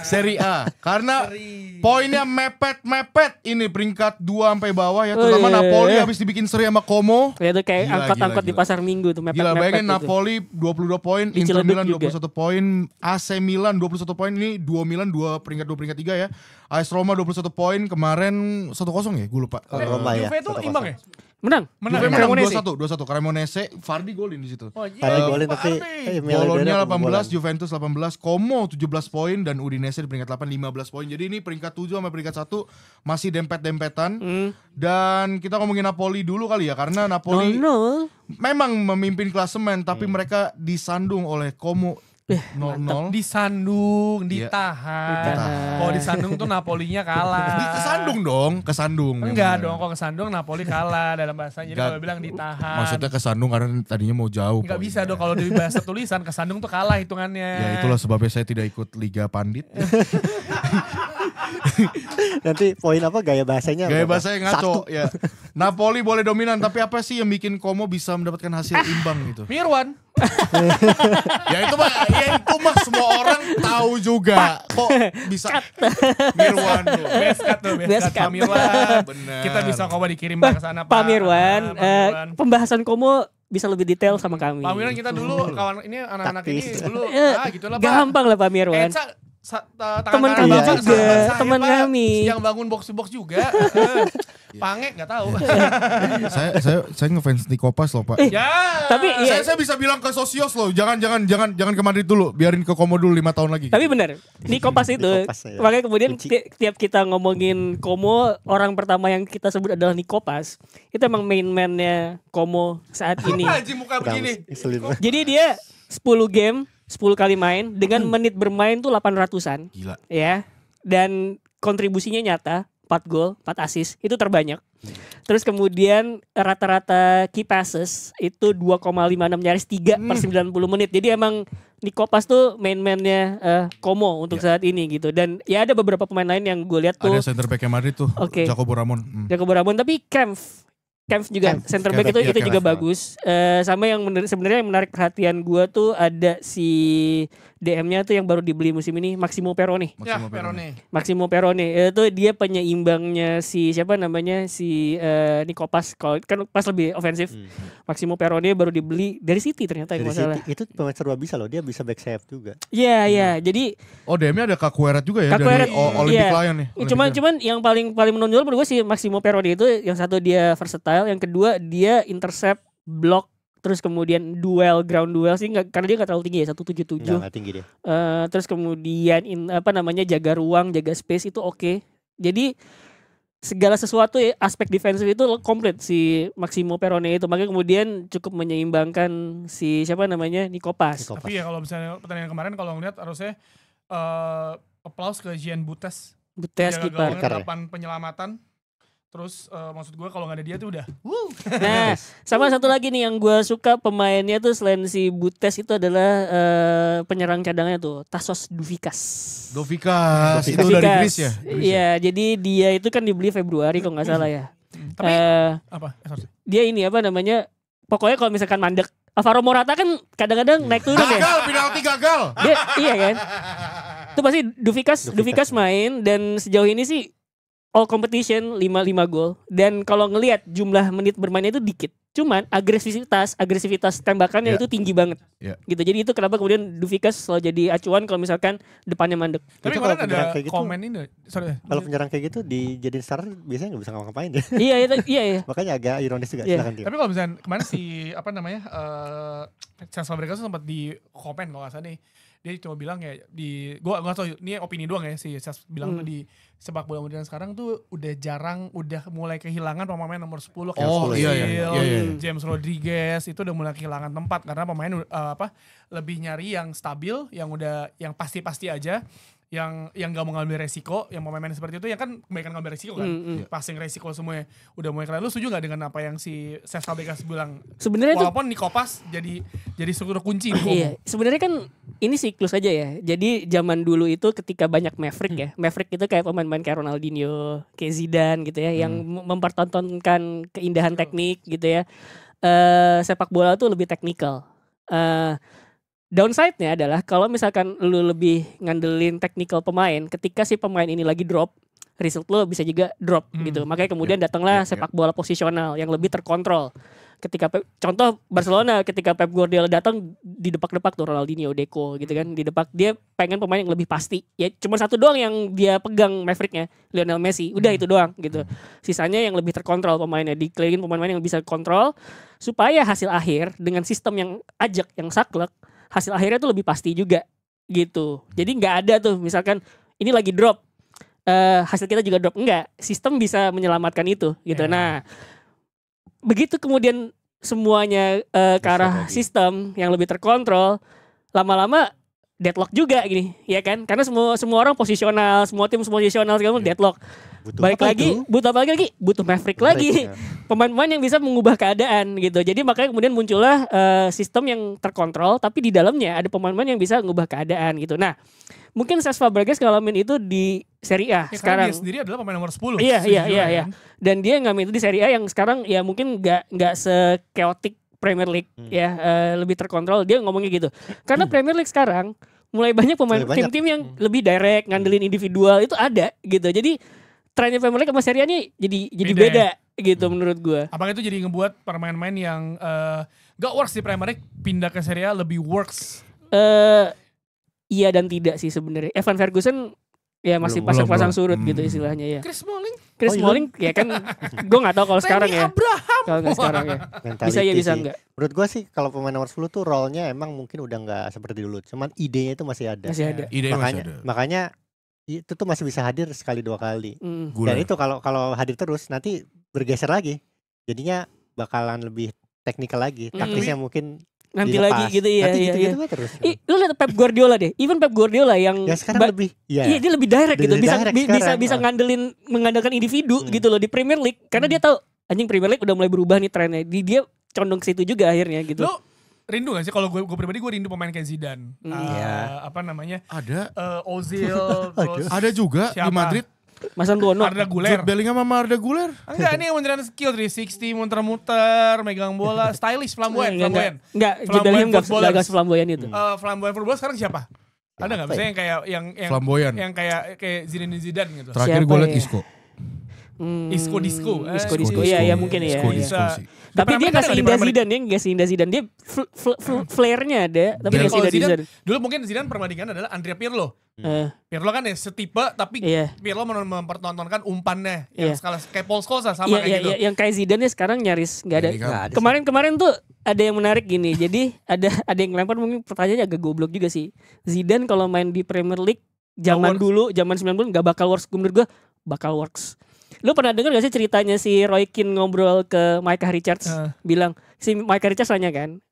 Speaker 2: Serie A. Karena poinnya mepet ini peringkat 2 sampai bawah ya. Terutama Napoli habis dibikin seri sama Como.
Speaker 3: Ya itu kayak angkot-angkot di pasar Minggu tuh mepet-mepet.
Speaker 2: Gila, bayangin Napoli 22 poin, Inter Milan 21 poin, AC Milan 21 poin, ini 2 Milan 2 peringkat 3 ya. AS Roma 21 poin, kemarin 1-0 ya, gue lupa.
Speaker 5: Roma ya.
Speaker 1: Juve itu imbang ya?
Speaker 3: Menang
Speaker 2: 2-1 Cremonese, Vardy golin di situ.
Speaker 5: Vardy golin tapi
Speaker 2: Bologna 18, Juventus 18, Como 17 poin dan Udinese di peringkat 8 15 poin. Jadi ini peringkat 7 sama peringkat 1 masih dempet-dempetan. Dan kita ngomongin Napoli dulu kali ya, karena Napoli memang memimpin klasemen tapi mereka disandung oleh Como 0-0.
Speaker 1: Disandung, ditahan. Kalau disandung tuh Napolinya kalah.
Speaker 2: Kesandung.
Speaker 1: Enggak dong, kalau kesandung Napoli kalah dalam bahasa. Jadi kalau bilang ditahan.
Speaker 2: Maksudnya kesandung karena tadinya mau jauh.
Speaker 1: Enggak bisa dong kalau di bahasa tulisan kesandung tuh kalah hitungannya.
Speaker 2: Ya itulah sebabnya saya tidak ikut Liga Pandit.
Speaker 5: Nanti poin apa gaya bahasanya?
Speaker 2: Gaya bahasanya ngaco ya. Napoli boleh dominan tapi apa sih yang bikin Como bisa mendapatkan hasil imbang gitu?
Speaker 1: Mirwan.
Speaker 2: Ya itu mah semua orang tahu juga. Kok bisa Mirwan tuh.
Speaker 1: Best cut Pak Mirwan.
Speaker 2: Bener.
Speaker 1: Kita bisa coba dikirim ke sana
Speaker 3: Pak Mirwan. Pembahasan Como bisa lebih detail sama kami.
Speaker 1: Pak Mirwan kita dulu kawan ini anak-anak ini dulu gitulah Pak.
Speaker 3: Gampang lah Pak Mirwan. Teman kami juga, teman kami.
Speaker 1: Yang bangun box-box juga. Pange nggak tahu.
Speaker 2: saya ngefans Nikopas loh Pak.
Speaker 1: Ya.
Speaker 3: Tapi
Speaker 2: saya bisa bilang ke Sosios loh, jangan ke Madrid dulu, biarin ke Como dulu 5 tahun lagi.
Speaker 3: Tapi benar, Nikopas itu. Makanya kemudian tiap kita ngomongin Como, orang pertama yang kita sebut adalah Nikopas. Itu emang main man-nya Como saat ini.
Speaker 1: Haji muka begini.
Speaker 3: Jadi dia 10 game 10 kali main dengan menit bermain tuh 800-an.
Speaker 2: Gila.
Speaker 3: Ya. Dan kontribusinya nyata 4 gol, 4 assist itu terbanyak. Terus kemudian rata-rata key passes itu 2,56 nyaris 3 per 90 menit. Jadi emang Nikopas tuh main-mainnya Como untuk saat ini gitu. Dan ya ada beberapa pemain lain yang gue lihat tuh.
Speaker 2: Ada center back Madrid tuh, Jacobo Ramon.
Speaker 3: Jacobo Ramon, tapi Kempf juga center back itu juga bagus. Sama yang sebenarnya yang menarik perhatian gue tuh ada si DM-nya tuh yang baru dibeli musim ini, Maximo Perrone. Maximo Perrone itu dia penyeimbangnya si siapa namanya si Nikopas, kalau kan pas lebih ofensif. Maximo Perrone baru dibeli dari City ternyata kalau salah.
Speaker 5: Itu pemain serba bisa loh, dia bisa back sayap juga.
Speaker 3: Iya. Jadi
Speaker 2: DM-nya ada Caqueret juga ya dari Olympic Lyon nih.
Speaker 3: Cuman yang paling menonjol menurut gue si Maximo Perrone itu yang satu dia versatile, yang kedua dia intercept, block, terus kemudian ground duel sih karena dia nggak terlalu tinggi ya 177.
Speaker 5: Nggak tinggi dia.
Speaker 3: Terus kemudian jaga ruang, jaga space itu oke. Jadi segala sesuatu ya, aspek defensif itu komplit si Maximo Perrone itu, makanya kemudian cukup menyeimbangkan si Nikopas.
Speaker 1: Tapi ya kalau misalnya pertandingan kemarin kalau ngeliat harusnya applause ke Jean Butes
Speaker 3: kiper.
Speaker 1: 8 penyelamatan. Terus maksud gue kalau gak ada dia tuh udah
Speaker 3: Nah sama satu lagi nih yang gue suka pemainnya tuh selain si Butes itu adalah penyerang cadangnya tuh Tasos Douvikas
Speaker 2: itu dari Greece ya?
Speaker 3: Iya jadi dia itu kan dibeli Februari kalau gak salah ya.
Speaker 1: Tapi
Speaker 3: dia ini pokoknya kalau misalkan mandek, Alvaro Morata kan kadang-kadang naik turun ya.
Speaker 2: Penalti gagal.
Speaker 3: Dia, iya kan. Itu pasti Douvikas main dan sejauh ini sih all competition 5 gol. Dan kalau ngelihat jumlah menit bermainnya itu dikit. Cuman agresivitas tembakannya itu tinggi banget. Gitu. Jadi itu kenapa kemudian Douvikas selalu jadi acuan kalau misalkan depannya mandek.
Speaker 1: Tapi kemarin ada komen ini.
Speaker 5: Kalau penyerang kayak gitu dijadiin starter biasanya gak bisa ngapa-ngapain deh.
Speaker 3: Iya.
Speaker 5: Makanya agak ironis juga. Silakan dia.
Speaker 1: Tapi kalau misalnya kemarin si Cesc Fabregas sempat di komen kalau gak salah nih. Dia cuma bilang ya gue gak tau ini opini doang ya si Cesc bilang tuh di sepak bola modern sekarang tuh udah mulai kehilangan pemain nomor 10 kayak James Rodriguez itu udah mulai kehilangan tempat karena pemain lebih nyari yang stabil, yang pasti aja, yang nggak mau ngambil resiko, yang pemain seperti itu yang kan kebanyakan ngambil resiko kan, passing resiko semuanya udah mulai kelihatan. Lu setuju nggak dengan apa yang si Cesc Fabregas bilang? Sebenarnya walaupun Nikopas jadi struktur kunci.
Speaker 3: Iya, sebenarnya kan ini siklus aja ya. Jadi zaman dulu itu ketika banyak Maverick ya, Maverick itu kayak pemain-pemain kayak Ronaldinho, kayak Zidane gitu ya, yang mempertontonkan keindahan teknik gitu ya. Sepak bola tuh lebih teknikal. Downside-nya adalah kalau misalkan lu lebih ngandelin technical pemain, ketika si pemain ini lagi drop, result lu bisa juga drop gitu. Makanya kemudian datanglah sepak bola posisional yang lebih terkontrol. Ketika contoh Barcelona ketika Pep Guardiola datang di depak-depak tuh Ronaldinho, Deco gitu kan, di depak, dia pengen pemain yang lebih pasti. Ya cuma satu doang yang dia pegang Maverick-nya, Lionel Messi. Udah itu doang gitu. Sisanya yang lebih terkontrol pemainnya, dikelilingin pemain-pemain yang bisa kontrol supaya hasil akhir dengan sistem yang ajak, yang saklek, hasil akhirnya tuh lebih pasti juga gitu. Jadi nggak ada tuh misalkan ini lagi drop, hasil kita juga drop, enggak. Sistem bisa menyelamatkan itu gitu. Nah begitu kemudian semuanya ke arah sistem yang lebih terkontrol, lama-lama deadlock juga gini, ya kan? Karena semua orang posisional, semua tim posisional segala macam deadlock. Butuh apa lagi? Butuh Maverick lagi. Pemain-pemain yang bisa mengubah keadaan gitu. Jadi makanya kemudian muncullah sistem yang terkontrol tapi di dalamnya ada pemain-pemain yang bisa mengubah keadaan gitu. Nah, mungkin Cesc Fabregas ngalamin itu di Serie A sekarang.
Speaker 1: Dia sendiri adalah pemain nomor 10.
Speaker 3: Iya. Dan dia ngalamin itu di Serie A yang sekarang ya mungkin enggak se-chaotic Premier League ya, lebih terkontrol. Dia ngomongnya gitu. Karena Premier League sekarang mulai banyak tim-tim yang lebih direct, ngandelin individual itu ada gitu. Jadi trennya Premier League sama Serie A ini jadi beda gitu menurut gue.
Speaker 1: Apakah itu jadi ngebuat pemain-pemain yang gak works di Premier League pindah ke Serie A lebih works?
Speaker 3: Iya dan tidak sih sebenarnya. Evan Ferguson ya masih pasang-pasang surut gitu istilahnya ya.
Speaker 1: Chris
Speaker 3: Smalling ya kan gue gak tahu kalau sekarang ya. Kalau nggak sekarang ya. Bisa ya bisa enggak.
Speaker 5: Menurut gue sih kalau pemain nomor 10 tuh role-nya emang mungkin udah nggak seperti dulu. Cuman idenya itu masih ada. Makanya itu tuh masih bisa hadir sekali 2 kali. Dan itu kalau hadir terus nanti bergeser lagi. Jadinya bakalan lebih teknikal lagi. Taktisnya mungkin
Speaker 3: nanti
Speaker 5: dilepas.
Speaker 3: Lagi gitu ya.
Speaker 5: Gitu terus.
Speaker 3: Lu lihat Pep Guardiola deh. Even Pep Guardiola yang
Speaker 5: ya sekarang lebih
Speaker 3: iya dia lebih direct gitu. Bisa mengandalkan individu gitu loh di Premier League karena dia tahu anjing Premier League udah mulai berubah nih trennya. Dia condong ke situ juga akhirnya gitu.
Speaker 1: Lu rindu gak sih kalau gue pribadi gue rindu pemain kayak Zidane. Apa namanya?
Speaker 2: Ada.
Speaker 1: Ozil terus
Speaker 2: ada juga
Speaker 1: siapa?
Speaker 2: Di Madrid.
Speaker 3: Mas Antuono.
Speaker 1: Arda Güler.
Speaker 2: Jude Bellingham sama Arda Güler.
Speaker 1: Enggak, ini yang beneran skill 360, muter-muter, megang bola, stylish, flamboyan.
Speaker 3: Enggak, Jude Bellingham enggak flamboyan itu.
Speaker 1: Flamboyan football sekarang siapa? Ada enggak misalnya yang kayak yang
Speaker 2: flamboyan.
Speaker 1: Yang kayak Zidane gitu.
Speaker 2: Terakhir gue liat Isco.
Speaker 1: Isco disco.
Speaker 3: Iya mungkin ya. Tapi dia gak seindah Zidane, dia flare-nya ada, tapi gak seindah Zidane.
Speaker 1: Dulu mungkin Zidane perbandingan adalah Andrea Pirlo. Pirlo kan ya setipe, tapi Pirlo mempertontonkan umpannya yang skala kayak Paul Scholes sama kayak gitu.
Speaker 3: Yang kayak Zidane sekarang nyaris gak ada. Kemarin tuh ada yang menarik gini, jadi ada yang ngelempar mungkin pertanyaannya agak goblok juga sih. Zidane kalau main di Premier League zaman 90 gak bakal works, menurut gue bakal works. Lu pernah dengar gak sih ceritanya si Roy Keane ngobrol ke Micah Richards? Bilang, si Micah Richards nanya kan,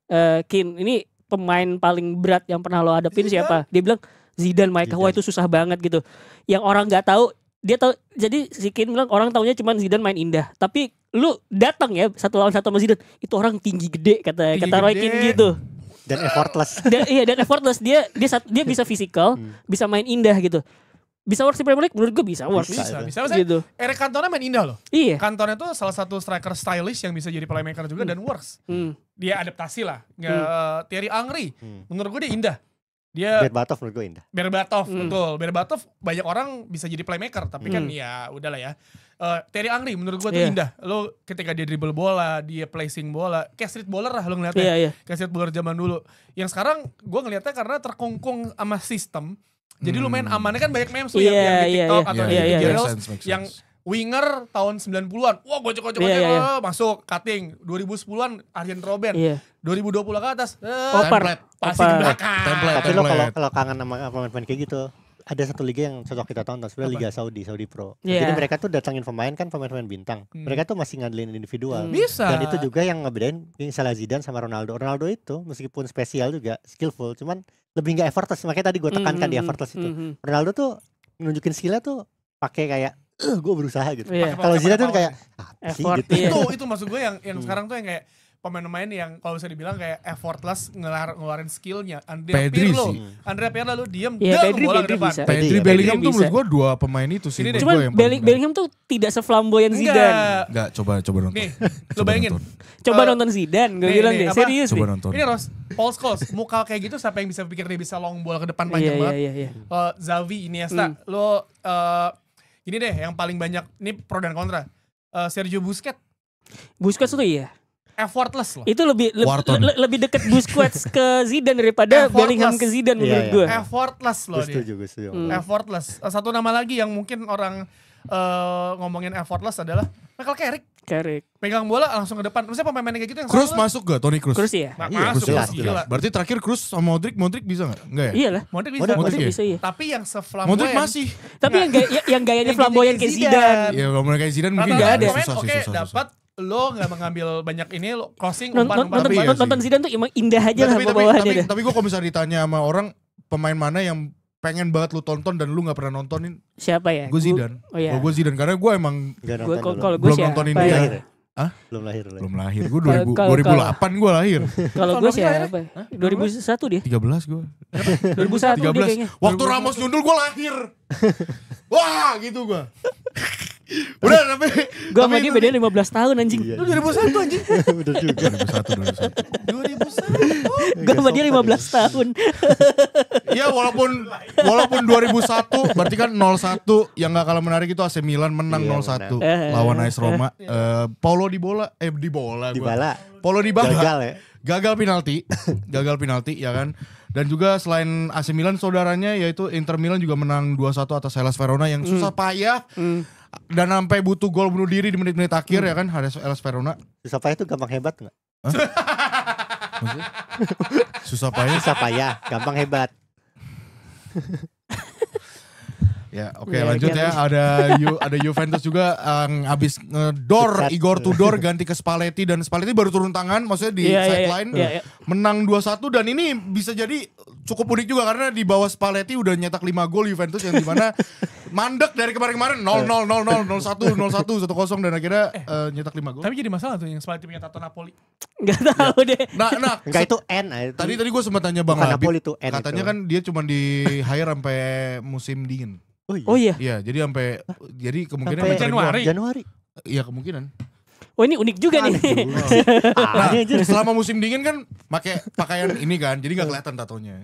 Speaker 3: Keane ini pemain paling berat yang pernah lo hadapin siapa? Dia bilang Zidane. Wah itu susah banget gitu. Yang orang gak tahu, dia tahu. Jadi si Keane bilang orang taunya cuma Zidane main indah. Tapi lu datang ya 1 lawan 1 sama Zidane, itu orang tinggi gede kata Roy Keane gitu.
Speaker 5: Dan effortless.
Speaker 3: Dan effortless. Dia bisa fisikal, bisa main indah gitu. Bisa works di Premier League? Menurut gue bisa works.
Speaker 1: Bisa.
Speaker 3: Gitu.
Speaker 1: Eric Cantona main indah loh.
Speaker 3: Iya.
Speaker 1: Cantona itu salah satu striker stylish yang bisa jadi playmaker juga dan works. Dia adaptasi lah. Thierry Henry, menurut gue dia indah. Dia
Speaker 5: Berbatov menurut gue indah.
Speaker 1: Betul. Berbatov banyak orang bisa jadi playmaker, tapi kan ya udahlah ya. Thierry Henry menurut gue tuh indah. Lo ketika dia dribble bola, dia placing bola, kayak street baller lah lo ngeliatnya. Kayak street baller zaman dulu. Yang sekarang gue ngeliatnya karena terkungkung sama sistem. Jadi lumayan amannya kan banyak memes yang di TikTok atau di Reels yang winger tahun 90-an. Wah gocok masuk cutting. 2010-an Arjen Robben. 2020 ke atas. Pasti ke belakang.
Speaker 5: Tapi lo kalau kangen sama pemain-pemain kayak gitu, ada satu liga yang cocok kita tonton sebenarnya, Liga Saudi Pro. Jadi mereka tuh datangin pemain pemain bintang. Mereka tuh masih ngandelin individual.
Speaker 1: Bisa.
Speaker 5: Dan itu juga yang ngebedain misalnya Zidane sama Ronaldo. Ronaldo itu meskipun spesial juga, skillful, cuman lebih nggak effortless. Makanya tadi gue tekankan di effortless itu. Ronaldo tuh nunjukin skillnya tuh pakai kayak gue berusaha gitu. Kalau Zidane tuh kayak
Speaker 3: effort
Speaker 5: gitu.
Speaker 1: Itu maksud gue yang sekarang tuh yang kayak pemain-pemain yang kalau bisa dibilang kayak effortless ngeluarin skillnya. Andrea Pirlo lu diem bola ke depan.
Speaker 2: Pedri Bellingham tuh menurut gue 2 pemain itu sih.
Speaker 3: Cuman Bellingham tuh tidak seflamboyan Zidane.
Speaker 2: Enggak, coba nonton.
Speaker 1: Nih, lu bayangin.
Speaker 3: Coba nonton Zidane, gue bilang deh, serius
Speaker 2: coba nonton.
Speaker 1: Ini Ros, Paul Scholes, muka kayak gitu siapa yang bisa pikir dia bisa long bola ke depan panjang banget. Xavi, Iniesta, lo ini deh yang paling banyak, ini pro dan kontra. Sergio Busquets tuh effortless loh.
Speaker 3: Itu lebih dekat Busquets ke Zidane daripada Bellingham ke Zidane menurut gue.
Speaker 1: Effortless loh dia.
Speaker 5: Gue setuju.
Speaker 1: Effortless. Satu nama lagi yang mungkin orang ngomongin effortless adalah Michael Carrick. Pegang bola langsung ke depan. Maksudnya pemain kayak gitu yang
Speaker 2: Kroos masuk gak? Toni Kroos?
Speaker 3: Kroos ya?
Speaker 1: Masuk.
Speaker 2: Jelas. Berarti terakhir Kroos sama Modric bisa gak? Enggak ya?
Speaker 3: Iya lah.
Speaker 1: Modric
Speaker 3: bisa ya.
Speaker 1: Tapi yang seflamboyan.
Speaker 2: Modric masih.
Speaker 3: Tapi yang gayanya flamboyan kayak Zidane.
Speaker 2: Ya kalau kayak Zidane mungkin
Speaker 3: gak ada.
Speaker 1: Oke, dapat lo gak mengambil banyak ini, lo crossing
Speaker 3: nonton Zidane tuh emang indah aja lah
Speaker 2: bawahannya. Tapi gue kalau misalnya ditanya sama orang pemain mana yang pengen banget lu tonton dan lu gak pernah nontonin?
Speaker 3: Siapa ya?
Speaker 2: Gue Zidane. Gue Zidane karena gue emang
Speaker 3: belum
Speaker 2: nontonin dia.
Speaker 5: Belum lahir.
Speaker 2: Gue 2008 gue lahir.
Speaker 3: Kalau gue siapa? 2001 dia.
Speaker 2: 13 gue.
Speaker 3: 2001 dia kayaknya.
Speaker 2: Waktu Ramos nyundul gue lahir. Wah gitu gue. Udah tapi
Speaker 3: gue sama dia bedanya 15 tahun anjing.
Speaker 1: Lu 2001 anjing.
Speaker 5: Bener juga.
Speaker 2: 2001.
Speaker 3: Gue sama dia 15 tahun.
Speaker 2: Iya walaupun 2001 berarti kan 0-1 yang gak kalah menarik itu AC Milan menang 0-1 lawan AS Roma. Paulo Dybala Paulo Dybala gagal penalti ya kan. Dan juga selain AC Milan saudaranya yaitu Inter Milan juga menang 2-1 atas Hellas Verona yang susah payah. Dan sampai butuh gol bunuh diri di menit-menit akhir ya kan Hellas Verona.
Speaker 5: Susah payah itu gampang hebat enggak?
Speaker 2: Susah payah
Speaker 5: gampang hebat.
Speaker 2: Ya, oke, lanjut ya. Ada Juventus juga yang habis ngedor Igor Tudor ganti ke Spalletti dan Spalletti baru turun tangan maksudnya di sideline menang 2-1 dan ini bisa jadi cukup unik juga karena di bawah Spalletti udah nyetak 5 gol Juventus yang dimana mandek dari kemarin-kemarin 0-0 0-0 0-1 0-1 1-0 dan akhirnya nyetak 5 gol.
Speaker 1: Tapi jadi masalah tuh yang Spalletti punya tato Napoli.
Speaker 3: Gak tahu deh.
Speaker 2: Nah,
Speaker 5: enggak itu N.
Speaker 2: Tadi gue sempat tanya Bang
Speaker 5: Labib.
Speaker 2: Katanya kan dia cuma di hire sampai musim dingin.
Speaker 3: Oh iya.
Speaker 2: Iya, jadi kemungkinan
Speaker 5: Januari.
Speaker 2: Iya, kemungkinan.
Speaker 3: Oh ini unik juga nih.
Speaker 2: Nah, selama musim dingin kan pakai pakaian ini kan, jadi nggak kelihatan tatonya.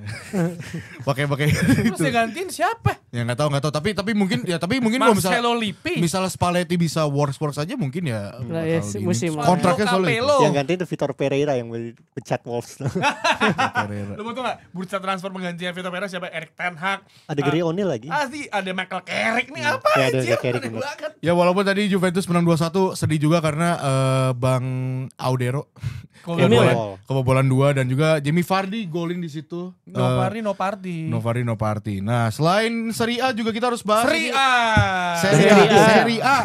Speaker 2: pakai
Speaker 1: itu. Terus gantiin siapa?
Speaker 2: Ya nggak tahu. Tapi mungkin kalau misalnya Spalletti bisa works aja mungkin ya.
Speaker 3: Nah, ya musim
Speaker 2: kontraknya soalnya.
Speaker 5: Yang ganti itu Vitor Pereira yang pecat Wolves.
Speaker 1: Lu mau tau nggak? Bursa transfer penggantian Vitor Pereira siapa? Erik ten Hag.
Speaker 5: Ada Gary O'Neil lagi.
Speaker 1: Ada Michael Carrick nih apa?
Speaker 5: Ya, ada Carrick
Speaker 1: banget.
Speaker 2: Ya walaupun tadi Juventus menang 2-1 sedih juga karena Bang Audero kebobolan 2 dan juga Jamie Vardy golin di situ.
Speaker 1: No party.
Speaker 2: Nah, selain Serie A juga kita harus bahas
Speaker 1: Serie A.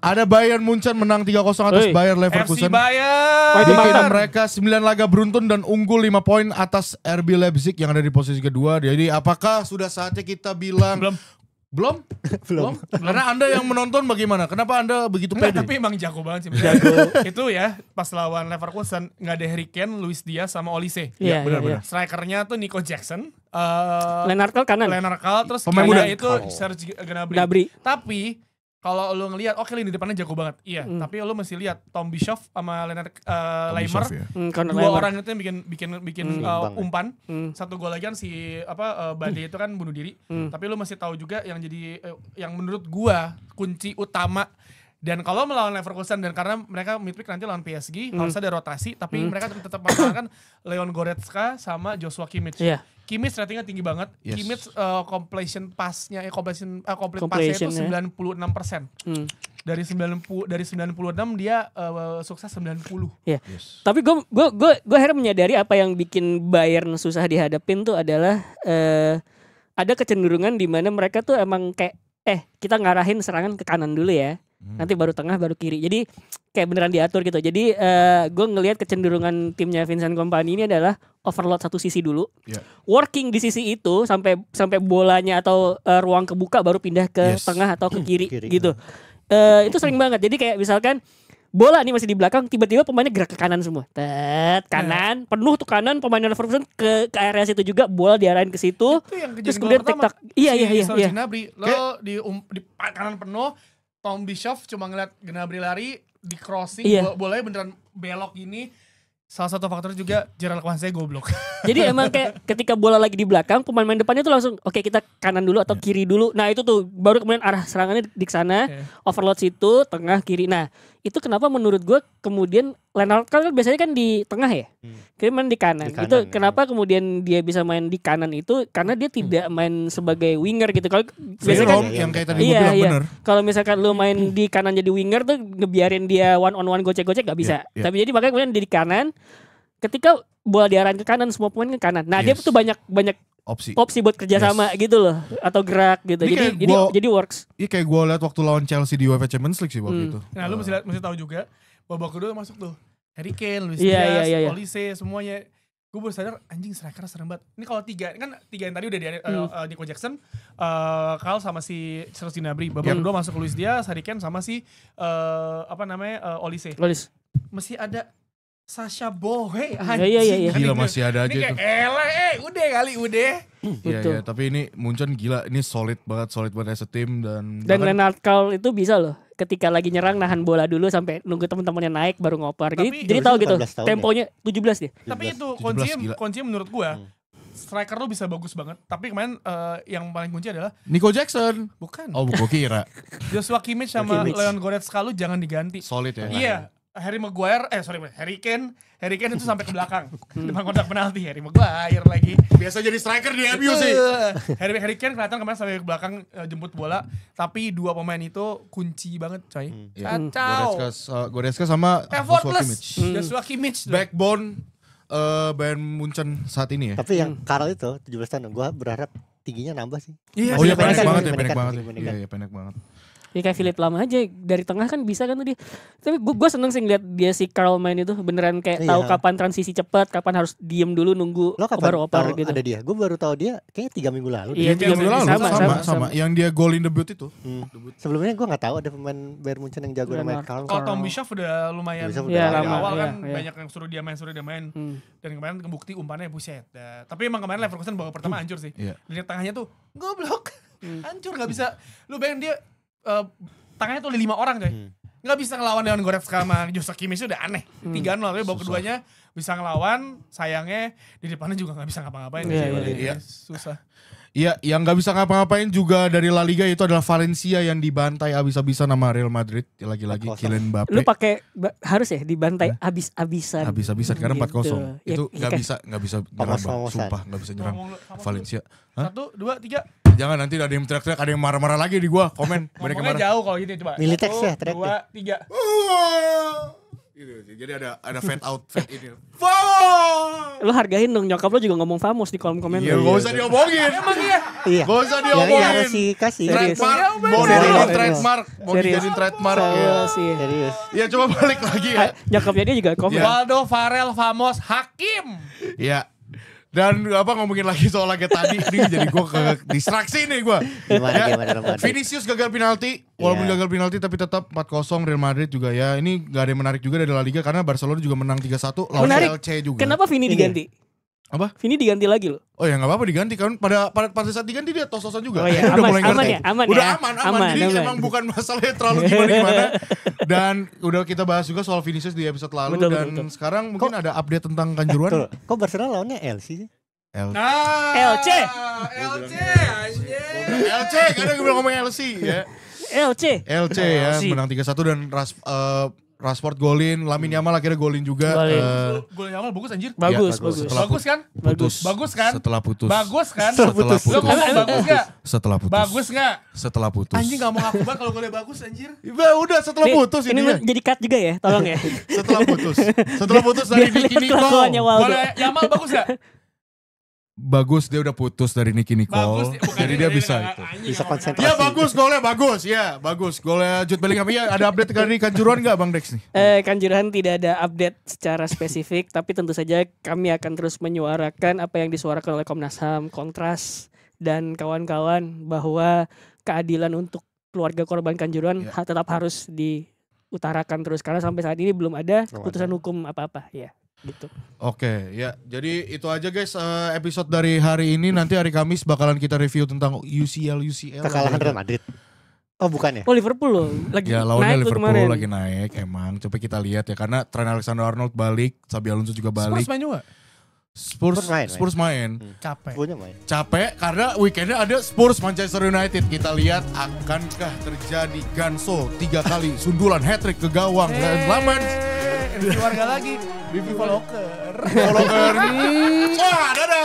Speaker 2: Ada Bayern Munchen menang 3-0 atas Bayer Leverkusen.
Speaker 1: FC Bayern.
Speaker 2: Bikin mereka 9 laga beruntun dan unggul 5 poin atas RB Leipzig yang ada di posisi kedua. Jadi apakah sudah saatnya kita bilang Belum. Karena Anda yang menonton bagaimana? Kenapa Anda begitu pede?
Speaker 1: Tapi emang jago banget sih. Itu ya pas lawan Leverkusen nggak ada Harry Kane, Luis Diaz sama Olise.
Speaker 3: Iya,
Speaker 2: benar.
Speaker 1: Strikernya tuh Nico Jackson,
Speaker 3: Lennart Kal kanan.
Speaker 1: Terus
Speaker 2: pemain muda
Speaker 1: itu Serge Gnabry. Tapi kalau lu ngelihat Lini di depannya jago banget. Iya, tapi lu mesti lihat Tom Bischoff sama Lennart Leimer. Dua orang itu yang bikin umpan. Satu gol lagi kan si Bade itu kan bunuh diri. Tapi lu mesti tahu juga yang jadi yang menurut gua kunci utama. Dan kalau melawan Leverkusen dan karena mereka midweek nanti lawan PSG harus ada rotasi, tapi mereka tetap menggunakan Leon Goretzka sama Joshua Kimmich. Kimmich ratingnya tinggi banget. Kimmich completion pass-nya complete pass-nya itu 96%. Dari 96 dia sukses 90.
Speaker 3: Iya. Yes. Tapi gue akhirnya menyadari apa yang bikin Bayern susah dihadapin tuh adalah ada kecenderungan di mana mereka tuh emang kayak kita ngarahin serangan ke kanan dulu ya. Nanti baru tengah baru kiri. Jadi kayak beneran diatur gitu. Jadi gue ngelihat kecenderungan timnya Vincent Kompany ini adalah overload satu sisi dulu. Working di sisi itu sampai bolanya atau ruang kebuka baru pindah ke tengah atau ke kiri. Gitu. Itu sering banget. Jadi kayak misalkan bola nih masih di belakang, tiba-tiba pemainnya gerak ke kanan semua. Kanan, penuh tuh kanan, pemain Leverkusen ke area situ juga, bola diarahin ke situ.
Speaker 1: Itu yang
Speaker 3: terus kemudian tik-tak. Iya.
Speaker 1: Gnabry. Lo di kanan penuh, Tom Bischoff cuma ngeliat Gnabry lari, di crossing, bolanya beneran belok gini. Salah satu faktor juga Gerald Kwanse goblok.
Speaker 3: Jadi emang kayak ketika bola lagi di belakang, pemain depannya tuh langsung oke, kita kanan dulu atau kiri dulu. Nah itu tuh baru kemudian arah serangannya di sana, overload situ, tengah, kiri. Nah itu kenapa menurut gue kemudian Lennart kan biasanya kan di tengah ya, kemudian di kanan. Itu kenapa kemudian dia bisa main di kanan itu karena dia tidak main sebagai winger gitu. Kalau biasanya kan
Speaker 2: yang kayak tadi gue bilang bener.
Speaker 3: Kalau misalkan lu main di kanan jadi winger tuh ngebiarin dia one on one gocek-gocek gak bisa. Tapi jadi makanya kemudian dia di kanan. Ketika bola diarahin ke kanan, semua pemain ke kanan. Nah dia tuh banyak opsi buat kerjasama gitu loh, atau gerak gitu. Jadi works.
Speaker 2: Iya kayak gue liat waktu lawan Chelsea di UEFA Champions League sih waktu itu.
Speaker 1: Nah lu mesti tahu juga babak kedua masuk tuh Harry Kane, Luis Diaz, Olise semuanya. gue baru sadar anjing striker serem banget. Ini kalau tiga yang tadi udah di Nico Jackson, Kyle sama si Serge Gnabry, babak kedua masuk Luis Diaz, Harry Kane sama si Olise. Masih ada Sasha Bohe.
Speaker 3: Iya.
Speaker 2: Gila masih ada aja tuh.
Speaker 1: Udah kali.
Speaker 2: Iya, tapi ini Munchen gila, ini solid banget as a team dan
Speaker 3: Lennart Kyle itu bisa loh ketika lagi nyerang nahan bola dulu sampai nunggu teman-temannya naik baru ngoper. Jadi tahu gitu temponya 17 dia.
Speaker 1: Tapi itu kuncinya menurut gua. Striker lo bisa bagus banget, tapi kemarin yang paling kunci adalah
Speaker 2: Nico Jackson.
Speaker 1: Bukan.
Speaker 2: Oh, gua kira.
Speaker 1: Joshua Kimmich sama Leon Goretzka lu jangan diganti.
Speaker 2: Solid ya.
Speaker 1: Iya. Harry Kane itu sampai ke belakang. Depan kotak penalti, Harry Maguire lagi.
Speaker 2: Biasa jadi striker di MU sih.
Speaker 1: Harry Kane kelihatan kemarin sampai ke belakang jemput bola, tapi dua pemain itu kunci banget, coy. Kacau.
Speaker 2: Goretzka sama
Speaker 1: Joshua Kimmich.
Speaker 2: Backbone Bayern Munchen saat ini ya.
Speaker 5: Tapi yang Karl itu 17 tahun, gue berharap tingginya nambah sih.
Speaker 2: Iya, pendek banget. Iya, pendek banget.
Speaker 3: Ya kayak Philip Lam aja dari tengah kan bisa kan tuh dia. Tapi gue seneng sih ngeliat dia si Karl main itu beneran kayak tahu kapan transisi cepat, kapan harus diem dulu nunggu baru oper gitu.
Speaker 5: Ada dia. Gue baru tahu dia kayaknya 3 minggu lalu.
Speaker 3: Iya, 3 minggu lalu
Speaker 2: sama. Yang dia gol in debut itu.
Speaker 5: Sebelumnya gue nggak tahu ada pemain Bayern Munchen yang jago namanya Karl.
Speaker 1: Kalau Tom Bischoff udah lumayan.
Speaker 3: Dari
Speaker 1: awal kan banyak yang suruh dia main. Dan kemarin kebukti umpannya buset. Tapi emang kemarin Leverkusen babak pertama hancur sih. Lihat tengahnya tuh goblok. Hancur gak bisa. Lu bayangin dia tangannya tuh ada 5 orang coy. Gak bisa ngelawan dengan Goretzka sama Joshua Kimmich udah aneh. 3-0 tapi babak keduanya bisa ngelawan, sayangnya di depannya juga gak bisa ngapa-ngapain.
Speaker 2: Iya.
Speaker 1: Susah.
Speaker 2: Iya, yang gak bisa ngapa-ngapain juga dari La Liga itu adalah Valencia yang dibantai abis-abisan sama Real Madrid. Lagi-lagi Kylian Mbappe.
Speaker 3: Lu pakai harus ya dibantai abis-abisan.
Speaker 2: Abis-abisan karena 4-0.
Speaker 3: Gitu.
Speaker 2: Itu gak bisa nyerang, sumpah gak bisa nyerang Valencia.
Speaker 1: 1, 2, 3.
Speaker 2: Jangan nanti ada yang teriak-teriak, ada yang marah-marah lagi di gua komen.
Speaker 1: Ngomongnya jauh kalau gitu coba.
Speaker 5: Militex ya teriak.
Speaker 1: 2, 3.
Speaker 2: Jadi ada fade out, fade in.
Speaker 3: Lu hargain dong nyokap lu juga ngomong famos di kolom komentar.
Speaker 2: Iya, gak usah diomongin.
Speaker 1: Emang iya?
Speaker 5: Iya.
Speaker 2: Gak usah diomongin.
Speaker 5: Yang kasih.
Speaker 2: Trademark. Mau dijadiin trademark.
Speaker 5: Serius.
Speaker 2: Ya coba balik lagi ya.
Speaker 3: Nyokapnya dia juga komen.
Speaker 1: Waldo Farel Famos Hakim.
Speaker 2: Iya. Dan ngomongin lagi soal laga tadi ini jadi gue ke distraksi nih gue.
Speaker 5: Gimana?
Speaker 2: Vinicius gagal penalti, walaupun gagal penalti tapi tetap 4-0 Real Madrid juga ya. Ini gak ada yang menarik juga dari La Liga karena Barcelona juga menang 3-1 lawan LC juga.
Speaker 3: Kenapa Vini diganti?
Speaker 2: Apa?
Speaker 3: Vini diganti lagi loh.
Speaker 2: Oh ya gak apa-apa diganti kan pada saat diganti dia tos-tosan juga.
Speaker 3: Oh ya,
Speaker 2: udah mulai
Speaker 3: aman
Speaker 2: ngerti.
Speaker 3: ya, aman
Speaker 2: udah
Speaker 3: ya.
Speaker 2: aman. Jadi emang bukan masalahnya terlalu gimana. Dan udah kita bahas juga soal Vinicius di episode lalu. Betul. Sekarang mungkin ada update tentang Kanjuruhan.
Speaker 5: Kok Barcelona lawannya LC sih?
Speaker 3: LC
Speaker 2: kadang gue bilang ngomong LC ya.
Speaker 3: LC
Speaker 2: ya menang 3-1 dan Rashford golin, Lamine Yamal akhirnya golin juga.
Speaker 1: Golin Yamal bagus anjir.
Speaker 3: Bagus.
Speaker 1: Bagus kan?
Speaker 2: Bagus kan? Setelah putus.
Speaker 1: Bagus kan?
Speaker 2: Lu
Speaker 1: ngomong bagus gak?
Speaker 2: Setelah putus.
Speaker 1: Bagus gak?
Speaker 2: Setelah putus.
Speaker 1: Anjing gak mau ngaku banget kalau golnya bagus anjir.
Speaker 2: Udah setelah putus
Speaker 3: ini jadi cut juga ya, tolong ya.
Speaker 2: Setelah putus dari Nicky Nicole.
Speaker 1: Golnya Yamal bagus gak?
Speaker 2: Bagus, dia udah putus dari Nicky Nicole. Jadi dia bisa
Speaker 5: Bisa konsentrasi.
Speaker 2: Ya bagus golnya Jude Bellingham. Ya ada update dari Kanjuruhan gak Bang Dex nih?
Speaker 3: Kanjuruhan tidak ada update secara spesifik, tapi tentu saja kami akan terus menyuarakan apa yang disuarakan oleh Komnas HAM, Kontras dan kawan-kawan bahwa keadilan untuk keluarga korban Kanjuruhan tetap harus diutarakan terus karena sampai saat ini belum ada keputusan hukum apa-apa ya. Gitu.
Speaker 2: Oke, ya. Jadi itu aja guys episode dari hari ini. Nanti hari Kamis bakalan kita review tentang UCL.
Speaker 5: Kekalahan Real Madrid. Oh bukan ya?
Speaker 3: Oh Liverpool loh. Lagi
Speaker 2: ya lawannya
Speaker 3: naik
Speaker 2: Liverpool lagi naik emang. Coba kita lihat ya karena Trent Alexander-Arnold balik, Xabi Alonso juga balik.
Speaker 1: Spurs main juga?
Speaker 2: Spurs main.
Speaker 1: Capek
Speaker 2: karena weekendnya ada Spurs Manchester United. Kita lihat akankah terjadi Ganso 3 kali sundulan hat-trick ke gawang dan Laman.
Speaker 1: Keluarga lagi di Viva Locker.
Speaker 2: Wah, dadah.